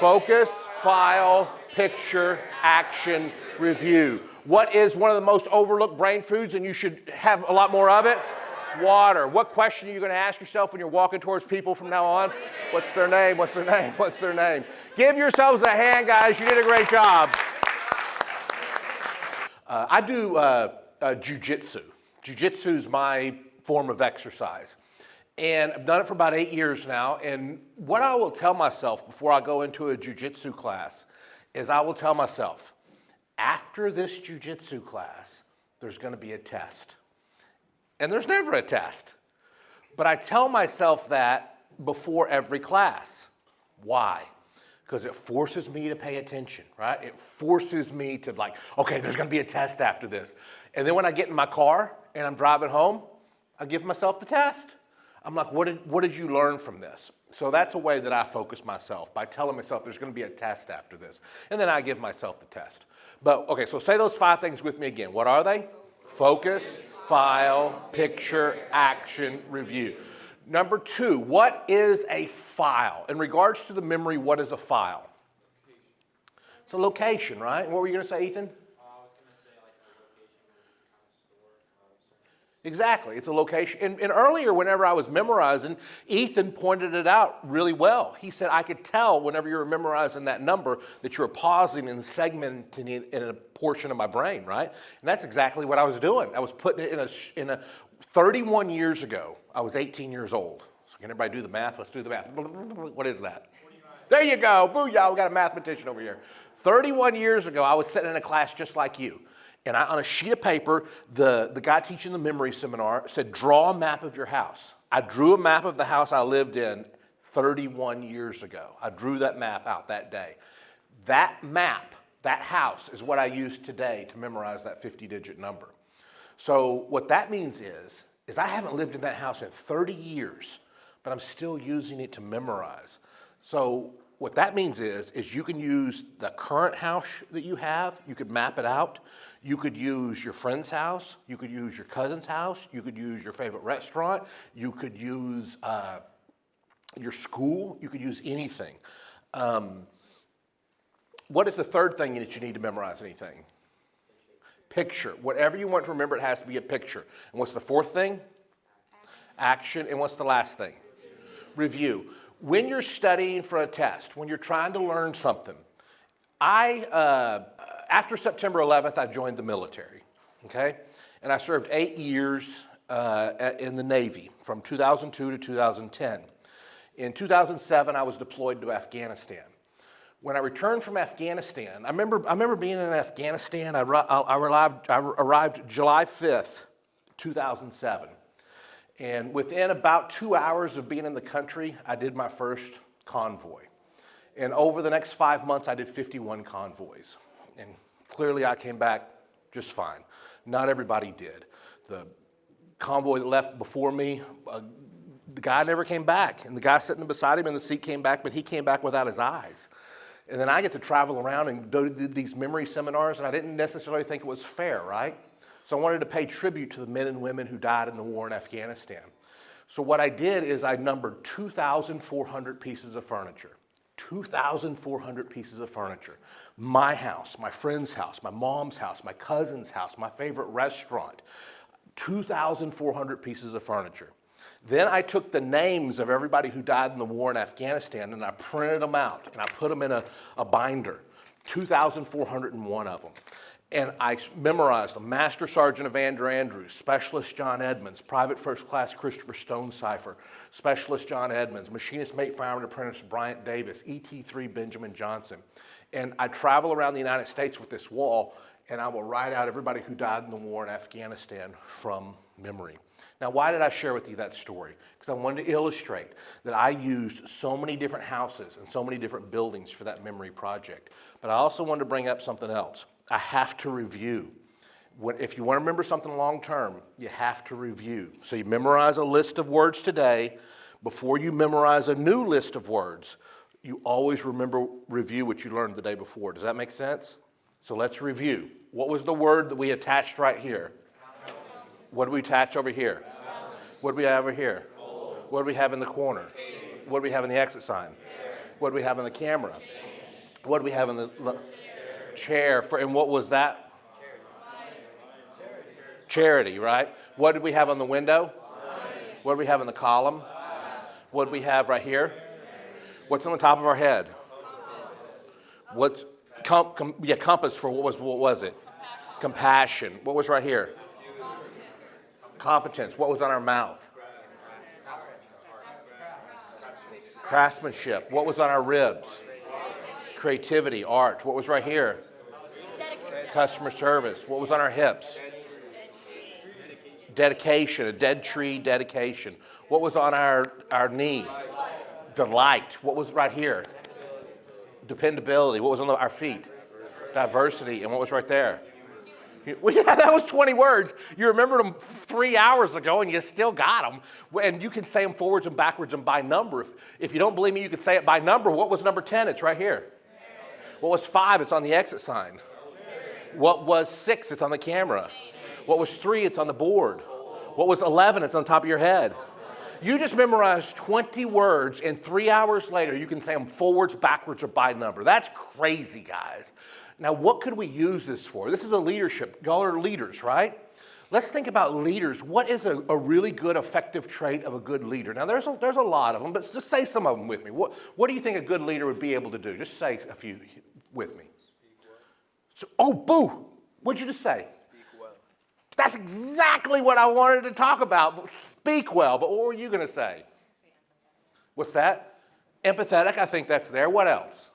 Focus, file, picture, action, review. What is one of the most overlooked brain foods and you should have a lot more of it? Water. What question are you going to ask yourself when you're walking towards people from now on? What's their name? What's their name? What's their name? Give yourselves a hand, guys. You did a great job. I do jujitsu. Jujitsu is my form of exercise. And I've done it for about 8 years now. And what I will tell myself before I go into a jujitsu class is I will tell myself, after this jujitsu class, there's going to be a test. And there's never a test. But I tell myself that before every class. Why? Because it forces me to pay attention, right? It forces me to okay, there's going to be a test after this. And then when I get in my car and I'm driving home, I give myself the test. I'm like, what did you learn from this? So that's a way that I focus myself, by telling myself there's going to be a test after this. And then I give myself the test. But, okay, so say those 5 things with me again. What are they? Focus, file, picture, action, review. Number 2, what is a file? In regards to the memory, what is a file? It's a location, right? What were you going to say, Ethan? I was going to say like a location where you kind of store something. Exactly. It's a location. And earlier, whenever I was memorizing, Ethan pointed it out really well. He said, I could tell whenever you were memorizing that number that you were pausing and segmenting it in a portion of my brain, right? And that's exactly what I was doing. I was putting it in a 31 years ago, I was 18 years old. So can everybody do the math? Let's do the math. What is that? 49. There you go. Booyah, we got a mathematician over here. 31 years ago, I was sitting in a class just like you. And on a sheet of paper, the guy teaching the memory seminar said, draw a map of your house. I drew a map of the house I lived in 31 years ago. I drew that map out that day. That map, that house, is what I use today to memorize that 50-digit number. So what that means is I haven't lived in that house in 30 years, but I'm still using it to memorize. So what that means is you can use the current house that you have, you could map it out. You could use your friend's house, you could use your cousin's house, you could use your favorite restaurant, you could use your school, you could use anything. What is the third thing that you need to memorize anything? Picture. Whatever you want to remember, it has to be a picture. And what's the fourth thing? Action. And what's the last thing? Review. When you're studying for a test, when you're trying to learn something, after September 11th, I joined the military, okay? And I served 8 years in the Navy from 2002 to 2010. In 2007, I was deployed to Afghanistan. When I returned from Afghanistan, I remember being in Afghanistan. I arrived July 5th, 2007. And within about 2 hours of being in the country, I did my first convoy. And over the next 5 months, I did 51 convoys. And clearly I came back just fine. Not everybody did. The convoy that left before me, the guy never came back. And the guy sitting beside him in the seat came back, but he came back without his eyes. And then I get to travel around and do these memory seminars, and I didn't necessarily think it was fair, right? So I wanted to pay tribute to the men and women who died in the war in Afghanistan. So what I did is I numbered 2,400 pieces of furniture. 2,400 pieces of furniture. My house, my friend's house, my mom's house, my cousin's house, my favorite restaurant. 2,400 pieces of furniture. Then I took the names of everybody who died in the war in Afghanistan and I printed them out and I put them in a binder, 2,401 of them. And I memorized them. Master Sergeant Evander Andrews, Specialist John Edmonds, Private First Class Christopher Stonecipher, Specialist John Edmonds, Machinist Mate Fireman Apprentice Bryant Davis, ET3 Benjamin Johnson. And I travel around the United States with this wall and I will write out everybody who died in the war in Afghanistan from memory. Now, why did I share with you that story? Because I wanted to illustrate that I used so many different houses and so many different buildings for that memory project. But I also wanted to bring up something else. I have to review. If you want to remember something long term, you have to review. So you memorize a list of words today. Before you memorize a new list of words, you always review what you learned the day before. Does that make sense? So let's review. What was the word that we attached right here? What do we attach over here? What do we have over here? What do we have in the corner? What do we have in the exit sign? What do we have in the camera? What do we have in the chair? And what was that? Charity, right? What did we have on the window? What do we have in the column? What do we have right here? What's on the top of our head? What's compass for what was it? Compassion. What was right here? Competence. What was on our mouth? Craftsmanship. What was on our ribs? Creativity, art. What was right here? Customer service. What was on our hips? Dedication, a dead tree dedication. What was on our knee? Delight. What was right here? Dependability. What was on our feet? Diversity. And what was right there? Well, yeah, that was 20 words. You remembered them 3 hours ago and you still got them. And you can say them forwards and backwards and by number. If you don't believe me, you can say it by number. What was number 10? It's right here. What was 5? It's on the exit sign. What was 6? It's on the camera. What was 3? It's on the board. What was 11? It's on top of your head. You just memorized 20 words and 3 hours later you can say them forwards, backwards, or by number. That's crazy, guys. Now, what could we use this for? This is a leadership. Y'all are leaders, right? Let's think about leaders. What is a really good, effective trait of a good leader? Now, there's a lot of them, but just say some of them with me. What do you think a good leader would be able to do? Just say a few with me. So, oh, boo! What'd you just say? Speak well. That's exactly what I wanted to talk about. Speak well. But what were you going to say? What's that? Empathetic. I think that's there. What else?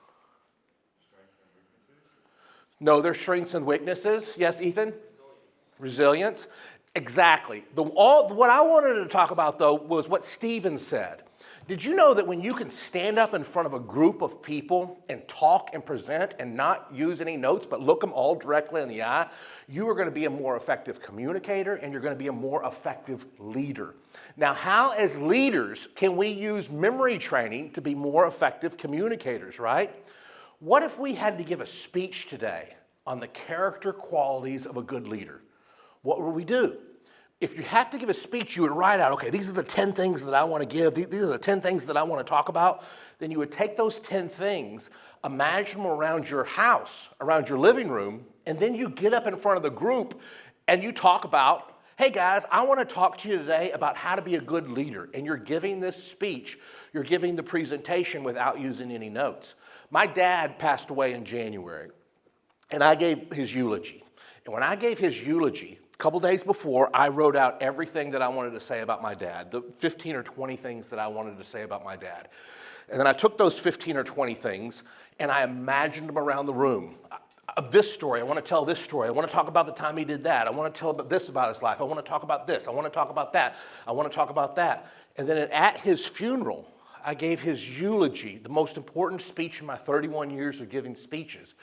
Know their strengths and weaknesses. Yes, Ethan? Resilience. Exactly. What I wanted to talk about, though, was what Stephen said. Did you know that when you can stand up in front of a group of people and talk and present and not use any notes but look them all directly in the eye, you are going to be a more effective communicator and you're going to be a more effective leader. Now, how as leaders can we use memory training to be more effective communicators, right? What if we had to give a speech today on the character qualities of a good leader? What would we do? If you have to give a speech, you would write out, okay, these are the 10 things that I want to give. These are the 10 things that I want to talk about. Then you would take those 10 things, imagine them around your house, around your living room, and then you get up in front of the group and you talk about, hey guys, I want to talk to you today about how to be a good leader. And you're giving this speech, you're giving the presentation without using any notes. My dad passed away in January, and I gave his eulogy. And when I gave his eulogy, A couple days before, I wrote out everything that I wanted to say about my dad, the 15 or 20 things that I wanted to say about my dad. And then I took those 15 or 20 things and I imagined them around the room. This story, I want to tell this story. I want to talk about the time he did that. I want to tell this about his life. I want to talk about this. I want to talk about that. I want to talk about that. And then at his funeral, I gave his eulogy, the most important speech in my 31 years of giving speeches.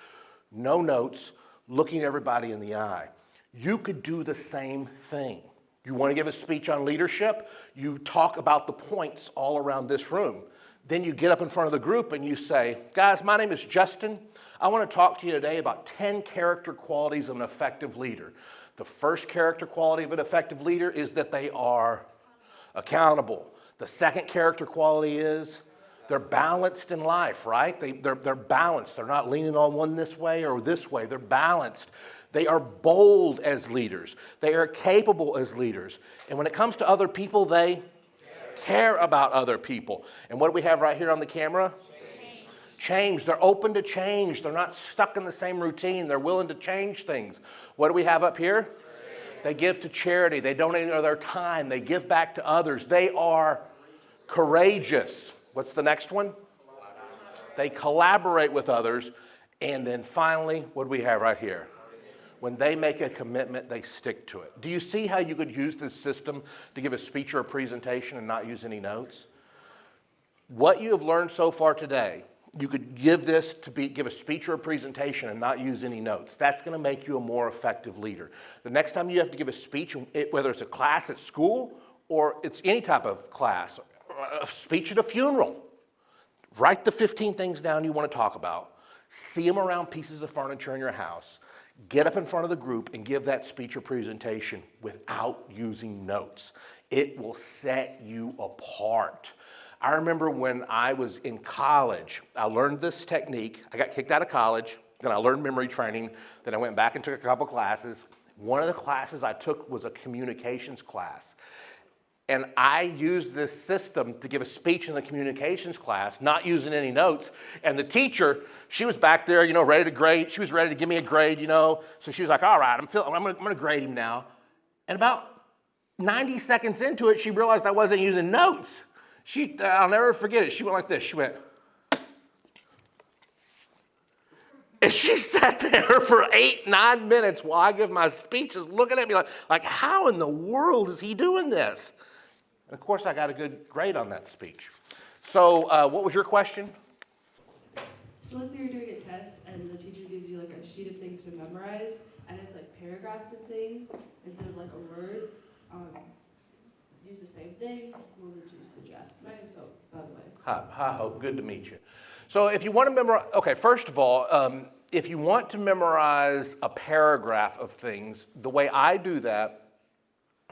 No notes, looking everybody in the eye. You could do the same thing. You want to give a speech on leadership? You talk about the points all around this room. Then you get up in front of the group and you say, guys, my name is Justin. I want to talk to you today about 10 character qualities of an effective leader. The first character quality of an effective leader is that they are accountable. The second character quality is they're balanced in life, right? They're balanced. They're not leaning on one this way or this way. They're balanced. They are bold as leaders. They are capable as leaders. And when it comes to other people, they care about other people. And what do we have right here on the camera? Change. They're open to change. They're not stuck in the same routine. They're willing to change things. What do we have up here? They give to charity. They donate their time. They give back to others. They are courageous. What's the next one? They collaborate with others. And then finally, what do we have right here? When they make a commitment, they stick to it. Do you see how you could use this system to give a speech or a presentation and not use any notes? What you have learned so far today, you could give this to give a speech or a presentation and not use any notes. That's going to make you a more effective leader. The next time you have to give a speech, whether it's a class at school or it's any type of class, a speech at a funeral, write the 15 things down you want to talk about, see them around pieces of furniture in your house, get up in front of the group and give that speech or presentation without using notes. It will set you apart. I remember when I was in college, I learned this technique. I got kicked out of college, then I learned memory training, then I went back and took a couple classes. One of the classes I took was a communications class. And I used this system to give a speech in the communications class, not using any notes. And the teacher, she was back there, ready to grade. She was ready to give me a grade, So she was like, all right, I'm going to grade him now. And about 90 seconds into it, she realized I wasn't using notes. I'll never forget it. She went like this. She went. And she sat there for 8-9 minutes while I give my speeches, looking at me like, how in the world is he doing this? And of course, I got a good grade on that speech. So what was your question? So let's say you're doing a test and the teacher gives you like a sheet of things to memorize, and it's like paragraphs of things instead of like a word. Use the same thing. What would you suggest? My name's Hope, by the way. Hi, Hope. Good to meet you. So if you want to memorize, okay, first of all, if you want to memorize a paragraph of things, the way I do that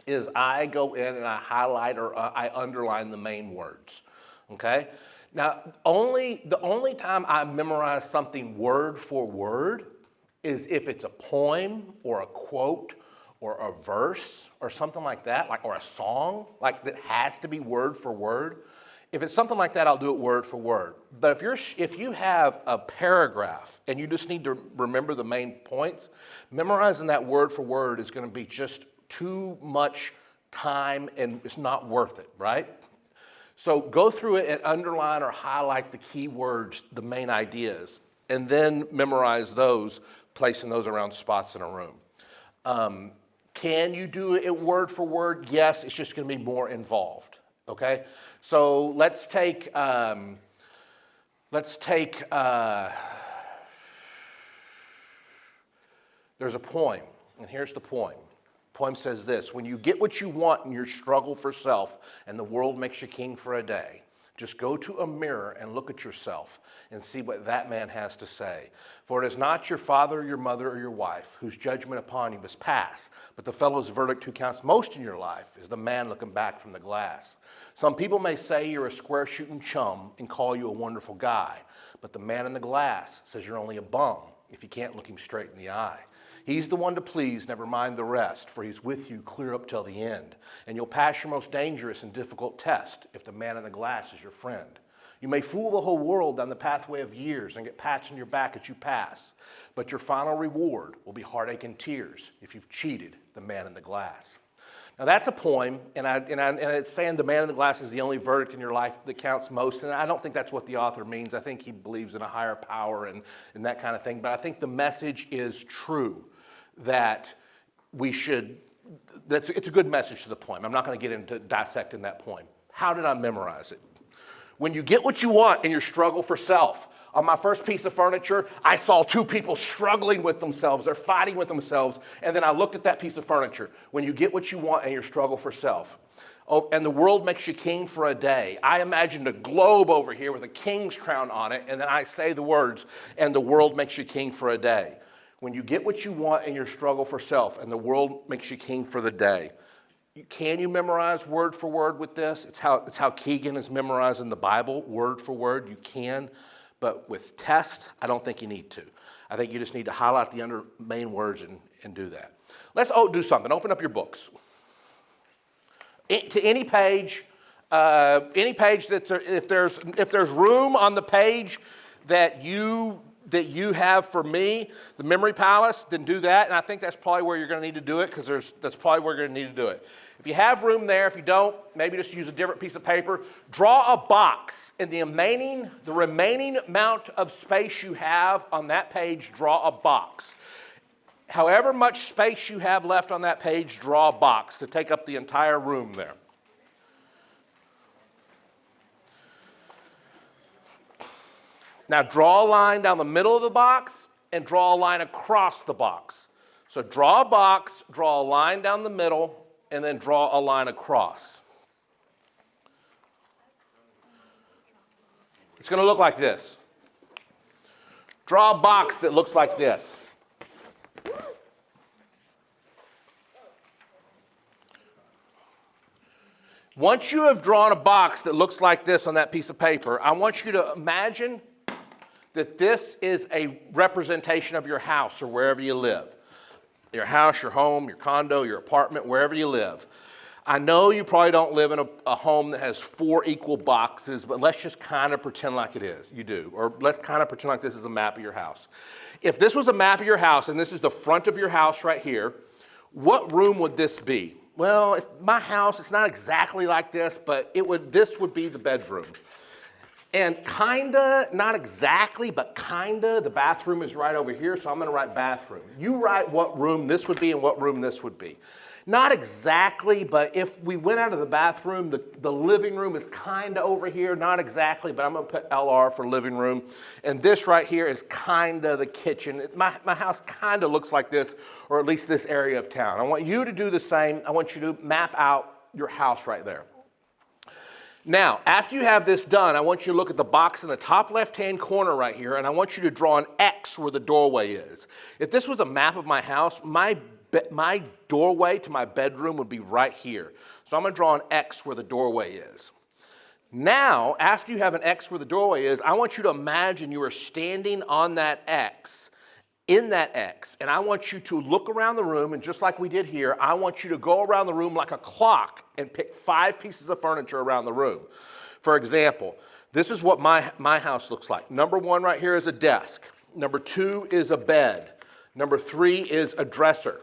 is I go in and I highlight or I underline the main words, okay? Now, the only time I memorize something word for word is if it's a poem or a quote or a verse or something like that, or a song, that has to be word for word. If it's something like that, I'll do it word for word. But if you have a paragraph and you just need to remember the main points, memorizing that word for word is going to be just too much time and it's not worth it, right? So go through it and underline or highlight the key words, the main ideas, and then memorize those, placing those around spots in a room. Can you do it word for word? Yes, it's just going to be more involved, okay? So let's take there's a poem, and here's the poem. The poem says this: when you get what you want in your struggle for self and the world makes you king for a day, just go to a mirror and look at yourself and see what that man has to say. For it is not your father, your mother, or your wife whose judgment upon you must pass, but the fellow's verdict who counts most in your life is the man looking back from the glass. Some people may say you're a square-shooting chum and call you a wonderful guy, but the man in the glass says you're only a bum if you can't look him straight in the eye. He's the one to please, never mind the rest, for he's with you clear up till the end. And you'll pass your most dangerous and difficult test if the man in the glass is your friend. You may fool the whole world down the pathway of years and get pats on your back as you pass, but your final reward will be heartache and tears if you've cheated the man in the glass. Now that's a poem, and it's saying the man in the glass is the only verdict in your life that counts most, and I don't think that's what the author means. I think he believes in a higher power and that kind of thing, but I think the message is true, that we should, it's a good message to the poem. I'm not going to get into dissecting that poem. How did I memorize it? When you get what you want in your struggle for self. On my first piece of furniture, I saw two people struggling with themselves. They're fighting with themselves. And then I looked at that piece of furniture. When you get what you want in your struggle for self. Oh, and the world makes you king for a day. I imagined a globe over here with a king's crown on it. And then I say the words, and the world makes you king for a day. When you get what you want in your struggle for self, and the world makes you king for the day. Can you memorize word for word with this? It's how Keegan is memorizing the Bible, word for word. You can, but with test, I don't think you need to. I think you just need to highlight the main words and do that. Let's do something. Open up your books. To any page that's if there's room on the page that you have for me, the Memory Palace, then do that. And I think that's probably where you're going to need to do it, because that's probably where you're going to need to do it. If you have room there, if you don't, maybe just use a different piece of paper. Draw a box in the remaining amount of space you have on that page, draw a box. However much space you have left on that page, draw a box to take up the entire room there. Now draw a line down the middle of the box and draw a line across the box. So draw a box, draw a line down the middle, and then draw a line across. It's going to look like this. Draw a box that looks like this. Once you have drawn a box that looks like this on that piece of paper, I want you to imagine that this is a representation of your house or wherever you live. Your house, your home, your condo, your apartment, wherever you live. I know you probably don't live in a home that has 4 equal boxes, but let's just kind of pretend like it is. You do. Or let's kind of pretend like this is a map of your house. If this was a map of your house and this is the front of your house right here, what room would this be? Well, if my house, it's not exactly like this, but this would be the bedroom. And kinda, not exactly, but kinda, the bathroom is right over here, so I'm gonna write bathroom. You write what room this would be and what room this would be. Not exactly, but if we went out of the bathroom, the living room is kinda over here, not exactly, but I'm gonna put LR for living room. And this right here is kinda the kitchen. My house kinda looks like this, or at least this area of town. I want you to do the same. I want you to map out your house right there. Now, after you have this done, I want you to look at the box in the top left-hand corner right here, and I want you to draw an X where the doorway is. If this was a map of my house, my doorway to my bedroom would be right here. So I'm going to draw an X where the doorway is. Now, after you have an X where the doorway is, I want you to imagine you are standing on that X, in that X, and I want you to look around the room, and just like we did here, I want you to go around the room like a clock and pick 5 pieces of furniture around the room. For example, this is what my house looks like. Number 1 right here is a desk. Number 2 is a bed. Number 3 is a dresser.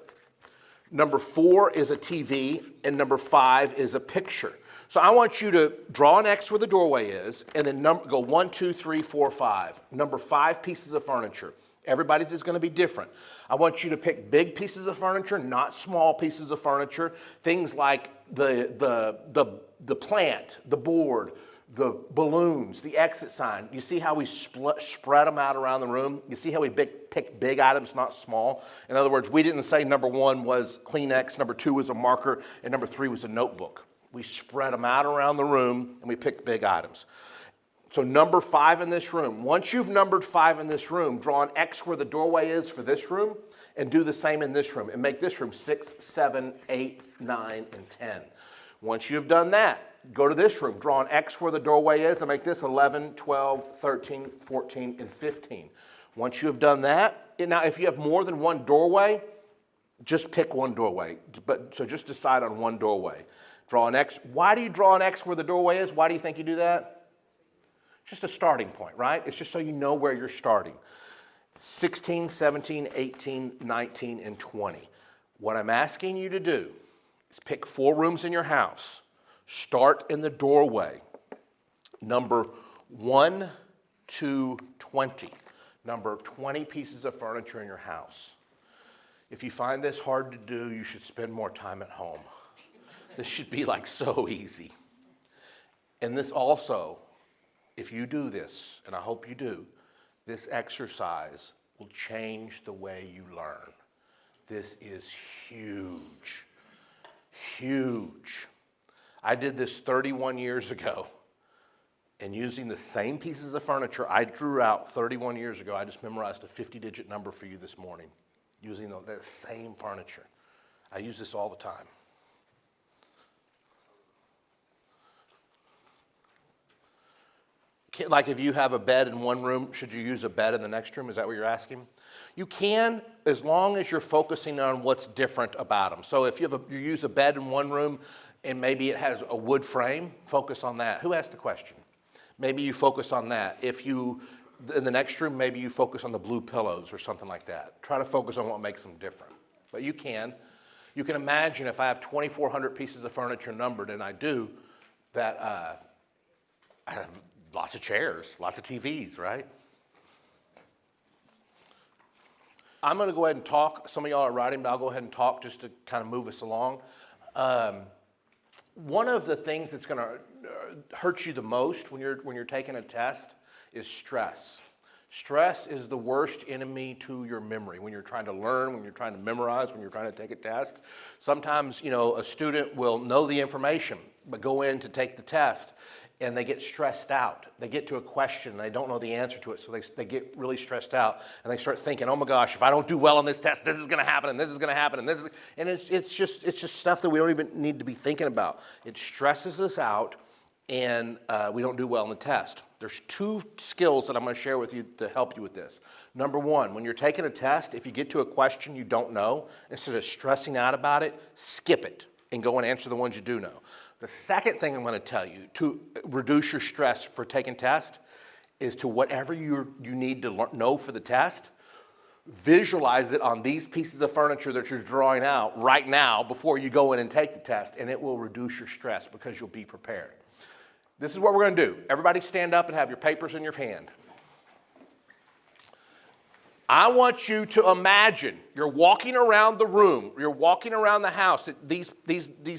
Number 4 is a TV, and number 5 is a picture. So I want you to draw an X where the doorway is, and then go 1, 2, 3, 4, 5. Number 5 pieces of furniture. Everybody's is going to be different. I want you to pick big pieces of furniture, not small pieces of furniture. Things like the plant, the board, the balloons, the exit sign. You see how we spread them out around the room? You see how we picked big items, not small? In other words, we didn't say number 1 was Kleenex, number 2 was a marker, and number 3 was a notebook. We spread them out around the room, and we picked big items. So number 5 in this room. Once you've numbered 5 in this room, draw an X where the doorway is for this room, and do the same in this room, and make this room 6, 7, 8, 9, and 10. Once you've done that, go to this room, draw an X where the doorway is, and make this 11, 12, 13, 14, and 15. Once you have done that, now if you have more than one doorway, just pick one doorway. So just decide on one doorway. Draw an X. Why do you draw an X where the doorway is? Why do you think you do that? Just a starting point, right? It's just so you know where you're starting. 16, 17, 18, 19, and 20. What I'm asking you to do is pick 4 rooms in your house. Start in the doorway. Number 1 to 20. Number 20 pieces of furniture in your house. If you find this hard to do, you should spend more time at home. This should be like so easy. And this also, if you do this, and I hope you do, this exercise will change the way you learn. This is huge, huge. I did this 31 years ago, and using the same pieces of furniture I drew out 31 years ago, I just memorized a 50-digit number for you this morning, using that same furniture. I use this all the time. Like if you have a bed in one room, should you use a bed in the next room? Is that what you're asking? You can, as long as you're focusing on what's different about them. So if you use a bed in one room and maybe it has a wood frame, focus on that. Who asked the question? Maybe you focus on that. If you, in the next room, maybe you focus on the blue pillows or something like that. Try to focus on what makes them different. But you can. You can imagine if I have 2,400 pieces of furniture numbered, and I do, that I have lots of chairs, lots of TVs, right? I'm going to go ahead and talk. Some of y'all are writing, but I'll go ahead and talk just to kind of move us along. One of the things that's going to hurt you the most when you're taking a test is stress. Stress is the worst enemy to your memory. When you're trying to learn, when you're trying to memorize, when you're trying to take a test, sometimes, a student will know the information, but go in to take the test, and they get stressed out. They get to a question, and they don't know the answer to it, so they get really stressed out, and they start thinking, oh my gosh, if I don't do well on this test, this is going to happen, and this is going to happen, and it's just stuff that we don't even need to be thinking about. It stresses us out, and we don't do well on the test. There's 2 skills that I'm going to share with you to help you with this. Number 1, when you're taking a test, if you get to a question you don't know, instead of stressing out about it, skip it and go and answer the ones you do know. The second thing I'm going to tell you to reduce your stress for taking tests is to whatever you need to know for the test, visualize it on these pieces of furniture that you're drawing out right now before you go in and take the test, and it will reduce your stress because you'll be prepared. This is what we're going to do. Everybody stand up and have your papers in your hand. I want you to imagine you're walking around the room, you're walking around the house, these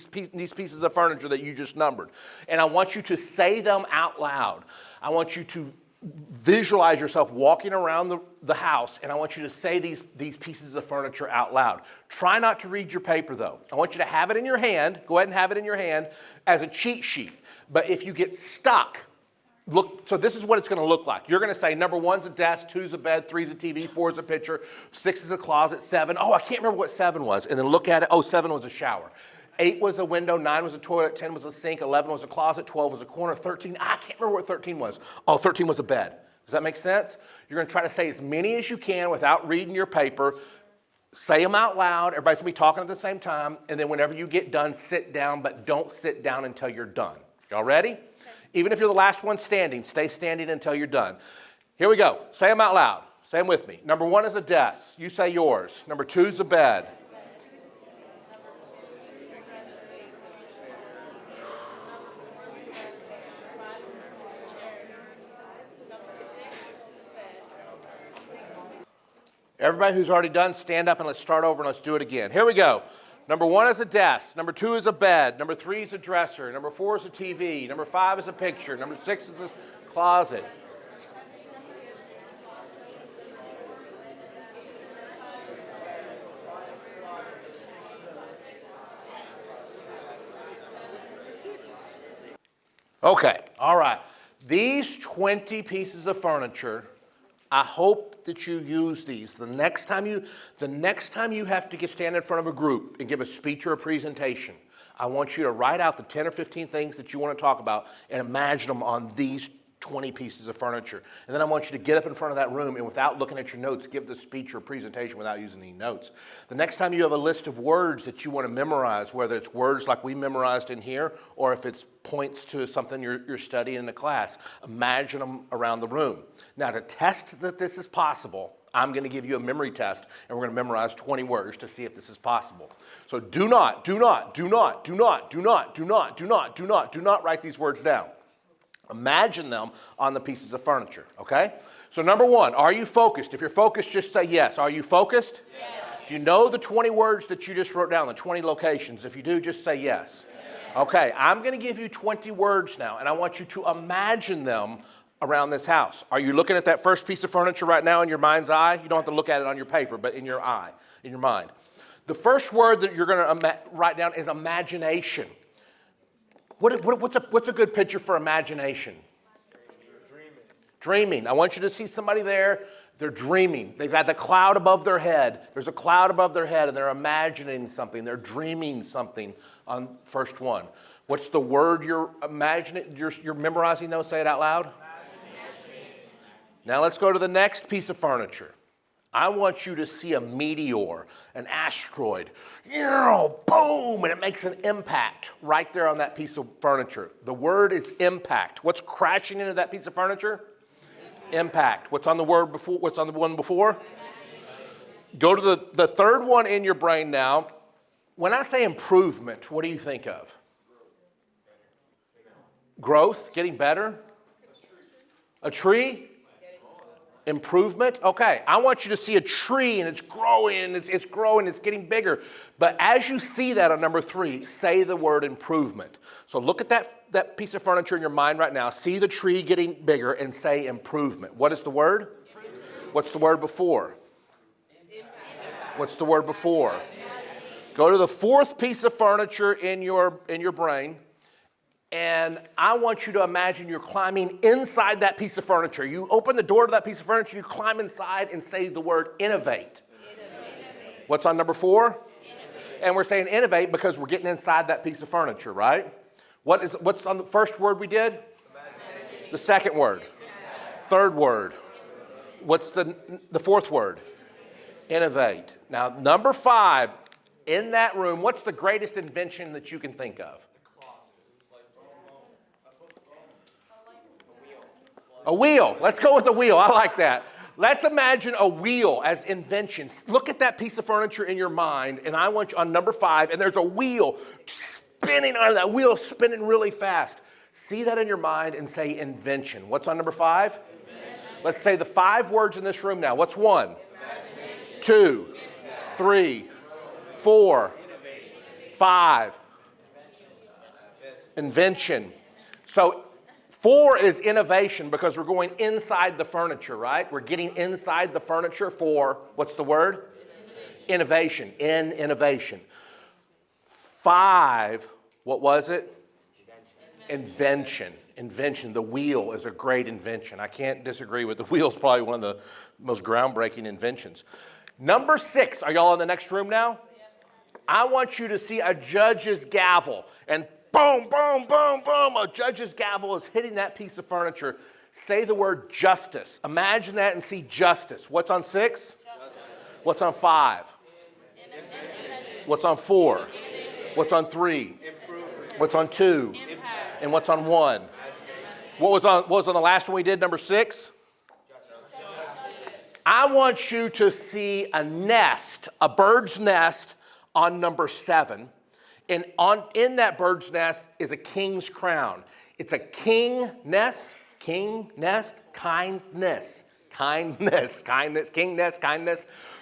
pieces of furniture that you just numbered, and I want you to say them out loud. I want you to visualize yourself walking around the house, and I want you to say these pieces of furniture out loud. Try not to read your paper, though. I want you to have it in your hand. Go ahead and have it in your hand as a cheat sheet. But if you get stuck, look, so this is what it's going to look like. You're going to say number 1's a desk, 2's a bed, 3's a TV, 4's a picture, 6 is a closet, 7, oh, I can't remember what 7 was. And then look at it, oh, 7 was a shower. 8 was a window, 9 was a toilet, 10 was a sink, 11 was a closet, 12 was a corner, 13, I can't remember what 13 was. Oh, 13 was a bed. Does that make sense? You're going to try to say as many as you can without reading your paper. Say them out loud. Everybody's going to be talking at the same time. And then whenever you get done, sit down, but don't sit down until you're done. Y'all ready? Okay. Even if you're the last one standing, stay standing until you're done. Here we go. Say them out loud. Say them with me. Number 1 is a desk. You say yours. Number 2 is a bed. Everybody who's already done, stand up and let's start over and let's do it again. Here we go. Number 1 is a desk. Number 2 is a bed. Number 3 is a dresser. Number 4 is a TV. Number 5 is a picture. Number 6 is a closet. Okay, all right. These 20 pieces of furniture, I hope that you use these. The next time you have to stand in front of a group and give a speech or a presentation, I want you to write out the 10 or 15 things that you want to talk about and imagine them on these 20 pieces of furniture. And then I want you to get up in front of that room and without looking at your notes, give the speech or presentation without using any notes. The next time you have a list of words that you want to memorize, whether it's words like we memorized in here, or if it's points to something you're studying in the class, imagine them around the room. Now to test that this is possible, I'm going to give you a memory test and we're going to memorize 20 words to see if this is possible. So do not write these words down. Imagine them on the pieces of furniture, okay? So number one, are you focused? If you're focused, just say yes. Are you focused? Yes. Do you know the 20 words that you just wrote down, the 20 locations? If you do, just say yes. Okay, I'm going to give you 20 words now, and I want you to imagine them around this house. Are you looking at that first piece of furniture right now in your mind's eye? You don't have to look at it on your paper, but in your eye, in your mind. The first word that you're going to write down is imagination. What's a good picture for imagination? Dreaming. I want you to see somebody there. They're dreaming. They've got the cloud above their head. There's a cloud above their head, and they're imagining something. They're dreaming something on first one. What's the word you're imagining? You're memorizing those? Say it out loud. Now let's go to the next piece of furniture. I want you to see a meteor, an asteroid, boom, and it makes an impact right there on that piece of furniture. The word is impact. What's crashing into that piece of furniture? Impact. What's on the word before? What's on the one before? Go to the third one in your brain now. When I say improvement, what do you think of? Growth, getting better? A tree? Improvement? Okay, I want you to see a tree and it's growing, it's growing, it's getting bigger. But as you see that on number 3, say the word improvement. So look at that piece of furniture in your mind right now. See the tree getting bigger and say improvement. What is the word? Improvement. What's the word before? Impact. What's the word before? Impact. Go to the fourth piece of furniture in your brain. And I want you to imagine you're climbing inside that piece of furniture. You open the door to that piece of furniture, you climb inside and say the word innovate. Innovate. What's on number 4? Innovate. And we're saying innovate because we're getting inside that piece of furniture, right? What's on the first word we did? Imagination. The second word? Impact. Third word? What's the fourth word? Innovate. Now, number 5, in that room, what's the greatest invention that you can think of? A wheel. Let's go with the wheel. I like that. Let's imagine a wheel as inventions. Look at that piece of furniture in your mind, and I want you on number 5, and there's a wheel spinning on that wheel, spinning really fast. See that in your mind and say invention. What's on number 5? Invention. Let's say the 5 words in this room now. What's 1? 2, 3, 4, 5. Invention. So 4 is innovation because we're going inside the furniture, right? We're getting inside the furniture for, what's the word? Innovation. Innovation. 5, what was it? Invention. Invention. The wheel is a great invention. I can't disagree with the wheel. Is probably one of the most groundbreaking inventions. Number 6, are y'all in the next room now? I want you to see a judge's gavel and boom, boom, boom, boom. A judge's gavel is hitting that piece of furniture. Say the word justice. Imagine that and see justice. What's on 6? Justice. What's on 5? What's on 4? What's on 3? What's on 2? And what's on 1? What was on the last one we did, number 6? I want you to see a nest, a bird's nest on number 7. And in that bird's nest is a king's crown. It's a king nest, kindness.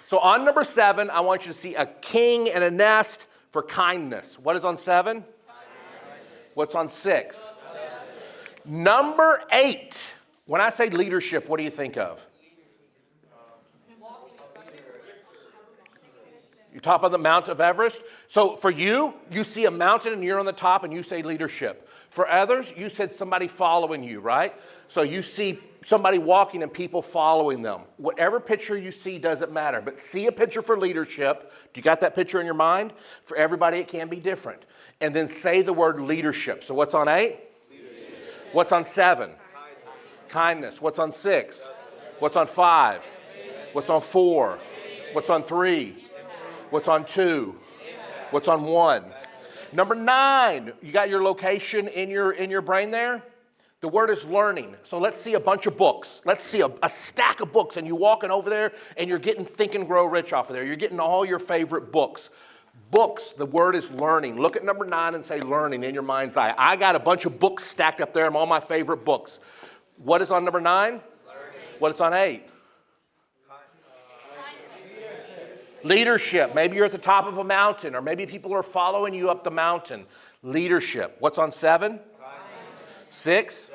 So on number 7, I want you to see a king and a nest for kindness. What is on 7? Kindness. What's on 6? Justice. Number 8. When I say leadership, what do you think of? You're top of the Mount of Everest. So for you, you see a mountain and you're on the top and you say leadership. For others, you said somebody following you, right? So you see somebody walking and people following them. Whatever picture you see doesn't matter, but see a picture for leadership. Do you got that picture in your mind? For everybody, it can be different. And then say the word leadership. So what's on 8? Leadership. What's on 7? Kindness. What's on 6? What's on 5? What's on 4? What's on 3? What's on 2? What's on 1? Number 9, you got your location in your brain there? The word is learning. So let's see a bunch of books. Let's see a stack of books, and you're walking over there, and you're getting Think and Grow Rich off of there. You're getting all your favorite books. Books, the word is learning. Look at number 9 and say learning in your mind's eye. I got a bunch of books stacked up there, and all my favorite books. What is on number 9? Learning. What is on 8? Leadership. Maybe you're at the top of a mountain, or maybe people are following you up the mountain. Leadership. What's on 7? 6,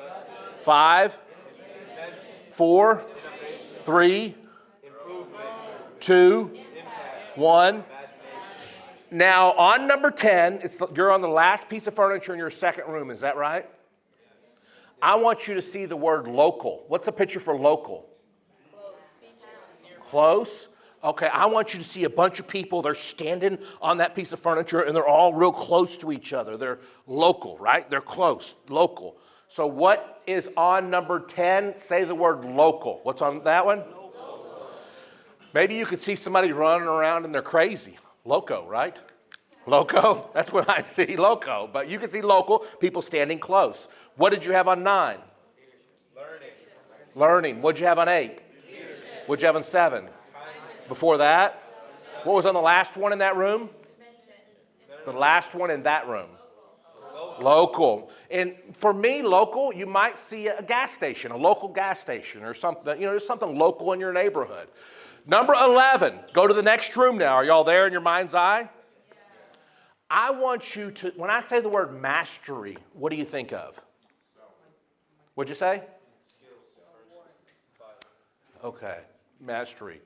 5, 4, 3, 2, 1. Now, on number 10, you're on the last piece of furniture in your second room. Is that right? I want you to see the word local. What's a picture for local? Close. Okay, I want you to see a bunch of people. They're standing on that piece of furniture, and they're all real close to each other. They're local, right? They're close, local. So what is on number 10? Say the word local. What's on that one? Local. Maybe you could see somebody running around and they're crazy. Loco, right? Loco? That's what I see, loco. But you can see local, people standing close. What did you have on 9? Learning. What did you have on 8? What did you have on 7? Before that? What was on the last one in that room? The last one in that room. Local. And for me, local, you might see a gas station, a local gas station or something. You know, there's something local in your neighborhood. Number 11. Go to the next room now. Are y'all there in your mind's eye? I want you to, when I say the word mastery, what do you think of? What'd you say? Okay, mastery.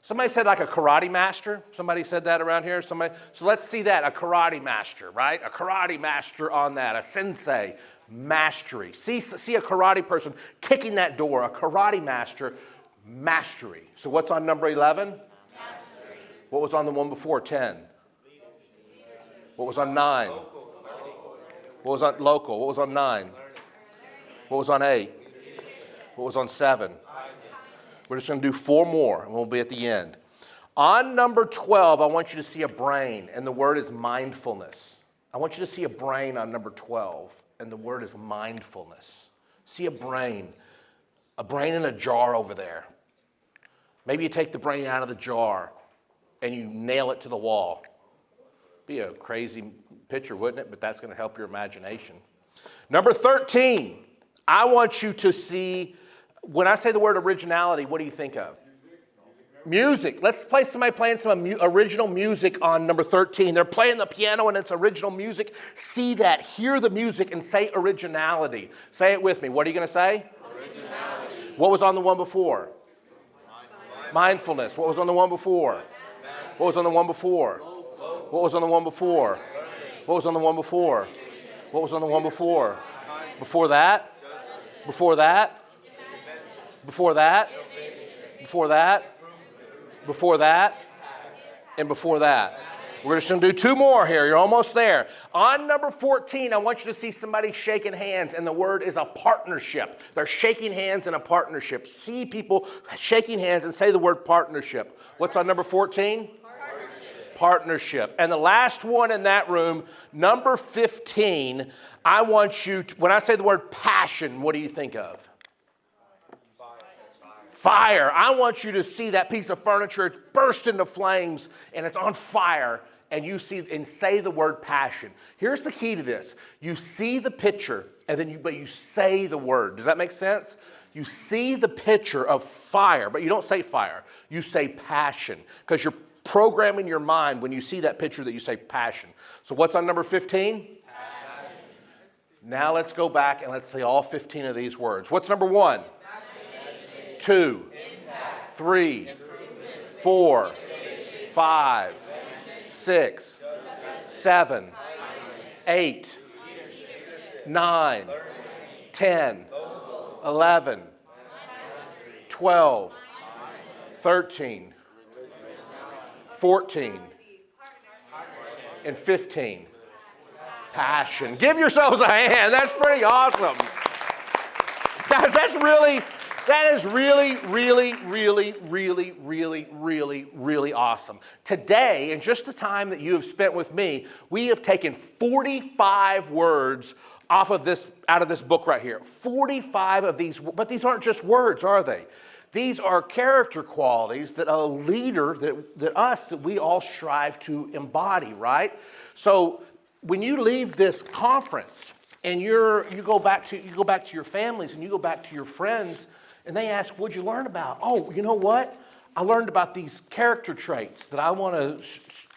Somebody said like a karate master. Somebody said that around here. So let's see that, a karate master, right? A karate master on that, a sensei, mastery. See a karate person kicking that door, a karate master, mastery. So what's on number 11? Mastery. What was on the one before, 10? What was on 9? What was on local? What was on 9? What was on 8? What was on 7? We're just going to do 4 more, and we'll be at the end. On number 12, I want you to see a brain, and the word is mindfulness. I want you to see a brain on number 12, and the word is mindfulness. See a brain in a jar over there. Maybe you take the brain out of the jar, and you nail it to the wall. Be a crazy picture, wouldn't it? But that's going to help your imagination. Number 13, I want you to see, when I say the word originality, what do you think of? Music. Let's play somebody playing some original music on number 13. They're playing the piano and it's original music. See that, hear the music, and say originality. Say it with me. What are you going to say? Originality. What was on the one before? Mindfulness. What was on the one before? What was on the one before? What was on the one before? What was on the one before? What was on the one before? Before that? Before that? Before that? Before that? Before that? And before that. We're just going to do 2 more here. You're almost there. On number 14, I want you to see somebody shaking hands, and the word is a partnership. They're shaking hands in a partnership. See people shaking hands and say the word partnership. What's on number 14? Partnership. And the last one in that room, number 15, I want you to, when I say the word passion, what do you think of? Fire. I want you to see that piece of furniture burst into flames and it's on fire, and you see and say the word passion. Here's the key to this. You see the picture and then you say the word. Does that make sense? You see the picture of fire, but you don't say fire. You say passion, because you're programming your mind when you see that picture that you say passion. So what's on number 15? Passion. Now let's go back and let's say all 15 of these words. What's number 1? 2, 3, 4, 5, 6, 7, 8, 9, 10, 11, 12, 13, 14, and 15. passion. Give yourselves a hand. That's pretty awesome. Guys, that is really awesome. Today, in just the time that you have spent with me, we have taken 45 words out of this book right here. 45 of these, but these aren't just words, are they? These are character qualities that a leader, that we all strive to embody, right? So when you leave this conference and you go back to your families and you go back to your friends and they ask, what'd you learn about? Oh, you know what? I learned about these character traits that I want to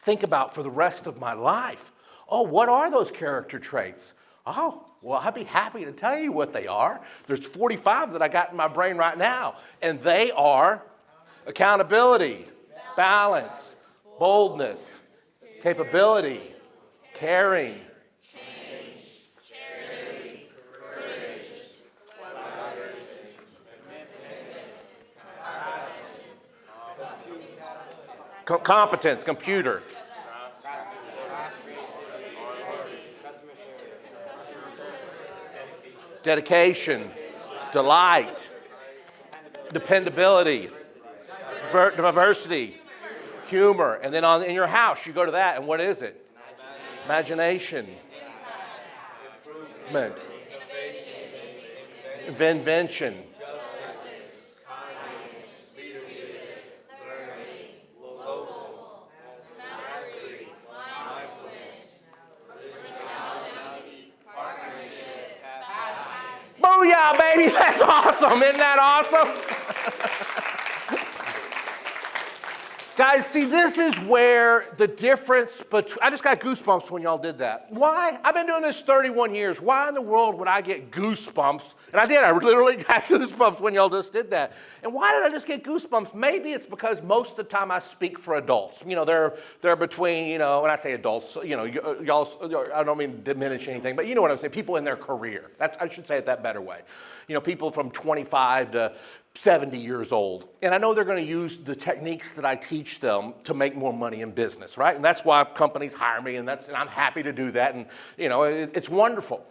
think about for the rest of my life. Oh, what are those character traits? Oh, well, I'd be happy to tell you what they are. There's 45 that I got in my brain right now. And they are accountability, balance, boldness, capability, caring, competence, computer, dedication, delight, dependability, diversity, humor. And then in your house, you go to that, and what is it? Imagination, invention, booyah, baby, that's awesome. Isn't that awesome? Guys, see, this is where the difference between, I just got goosebumps when y'all did that. Why? I've been doing this 31 years. Why in the world would I get goosebumps? And I did, I literally got goosebumps when y'all just did that. And why did I just get goosebumps? Maybe it's because most of the time I speak for adults. You know, they're between, you know, when I say adults, you know, y'all, I don't mean to diminish anything, but you know what I'm saying, people in their career. I should say it that better way. You know, people from 25 to 70 years old. And I know they're going to use the techniques that I teach them to make more money in business, right? And that's why companies hire me, and I'm happy to do that. And, you know, it's wonderful.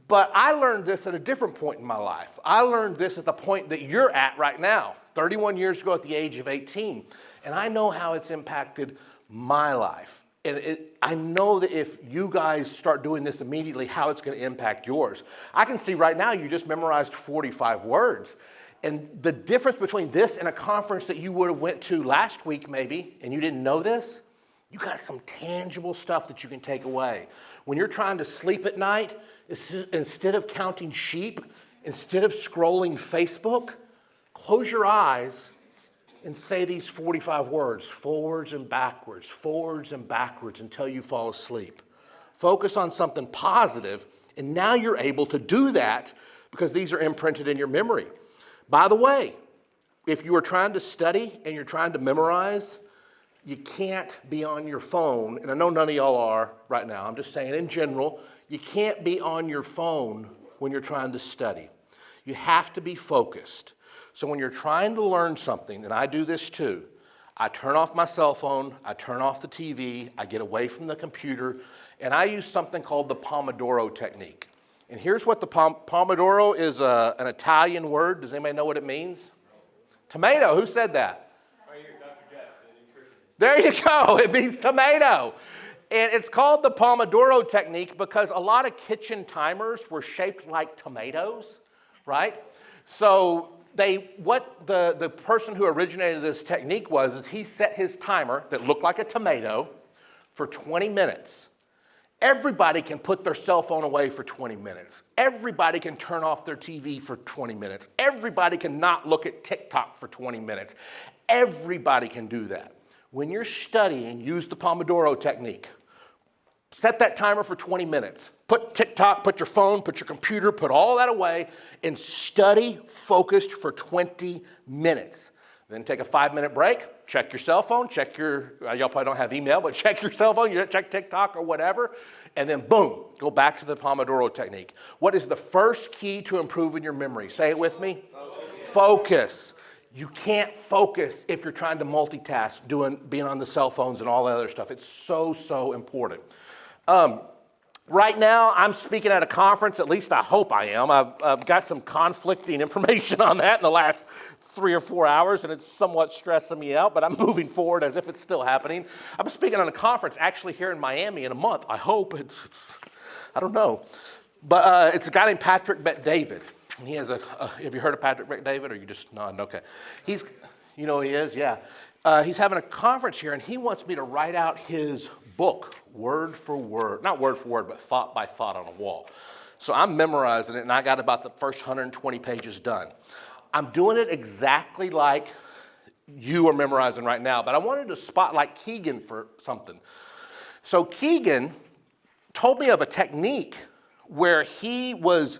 But I learned this at a different point in my life. I learned this at the point that you're at right now, 31 years ago at the age of 18. And I know how it's impacted my life. And I know that if you guys start doing this immediately, how it's going to impact yours. I can see right now you just memorized 45 words. And the difference between this and a conference that you would have went to last week maybe, and you didn't know this, you got some tangible stuff that you can take away. When you're trying to sleep at night, instead of counting sheep, instead of scrolling Facebook, close your eyes and say these 45 words, forwards and backwards until you fall asleep. Focus on something positive, and now you're able to do that because these are imprinted in your memory. By the way, if you are trying to study and you're trying to memorize, you can't be on your phone, and I know none of y'all are right now, I'm just saying in general, you can't be on your phone when you're trying to study. You have to be focused. So when you're trying to learn something, and I do this too, I turn off my cell phone, I turn off the TV, I get away from the computer, and I use something called the Pomodoro technique. And here's what the Pomodoro is, an Italian word. Does anybody know what it means? Tomato. Who said that? Right here, Dr. Jeff, the nutritionist. There you go. It means tomato. And it's called the Pomodoro technique because a lot of kitchen timers were shaped like tomatoes, right? So what the person who originated this technique is he set his timer that looked like a tomato for 20 minutes. Everybody can put their cell phone away for 20 minutes. Everybody can turn off their TV for 20 minutes. Everybody can not look at TikTok for 20 minutes. Everybody can do that. When you're studying, use the Pomodoro technique. Set that timer for 20 minutes. Put TikTok, put your phone, put your computer, put all that away, and study focused for 20 minutes. Then take a 5-minute break, check your cell phone, y'all probably don't have email, but check your cell phone, check TikTok or whatever, and then boom, go back to the Pomodoro technique. What is the first key to improving your memory? Say it with me. Focus. You can't focus if you're trying to multitask, being on the cell phones and all that other stuff. It's so important. Right now, I'm speaking at a conference, at least I hope I am. I've got some conflicting information on that in the last 3 or 4 hours, and it's somewhat stressing me out, but I'm moving forward as if it's still happening. I'm speaking on a conference actually here in Miami in a month. I hope. I don't know. But it's a guy named Patrick Bet-David. And he has have you heard of Patrick Bet-David, or you just nodding? Okay. You know who he is? Yeah. He's having a conference here, and he wants me to write out his book, word for word. Not word for word, but thought by thought on a wall. So I'm memorizing it, and I got about the first 120 pages done. I'm doing it exactly like you are memorizing right now, but I wanted to spotlight Keegan for something. So Keegan told me of a technique where he was,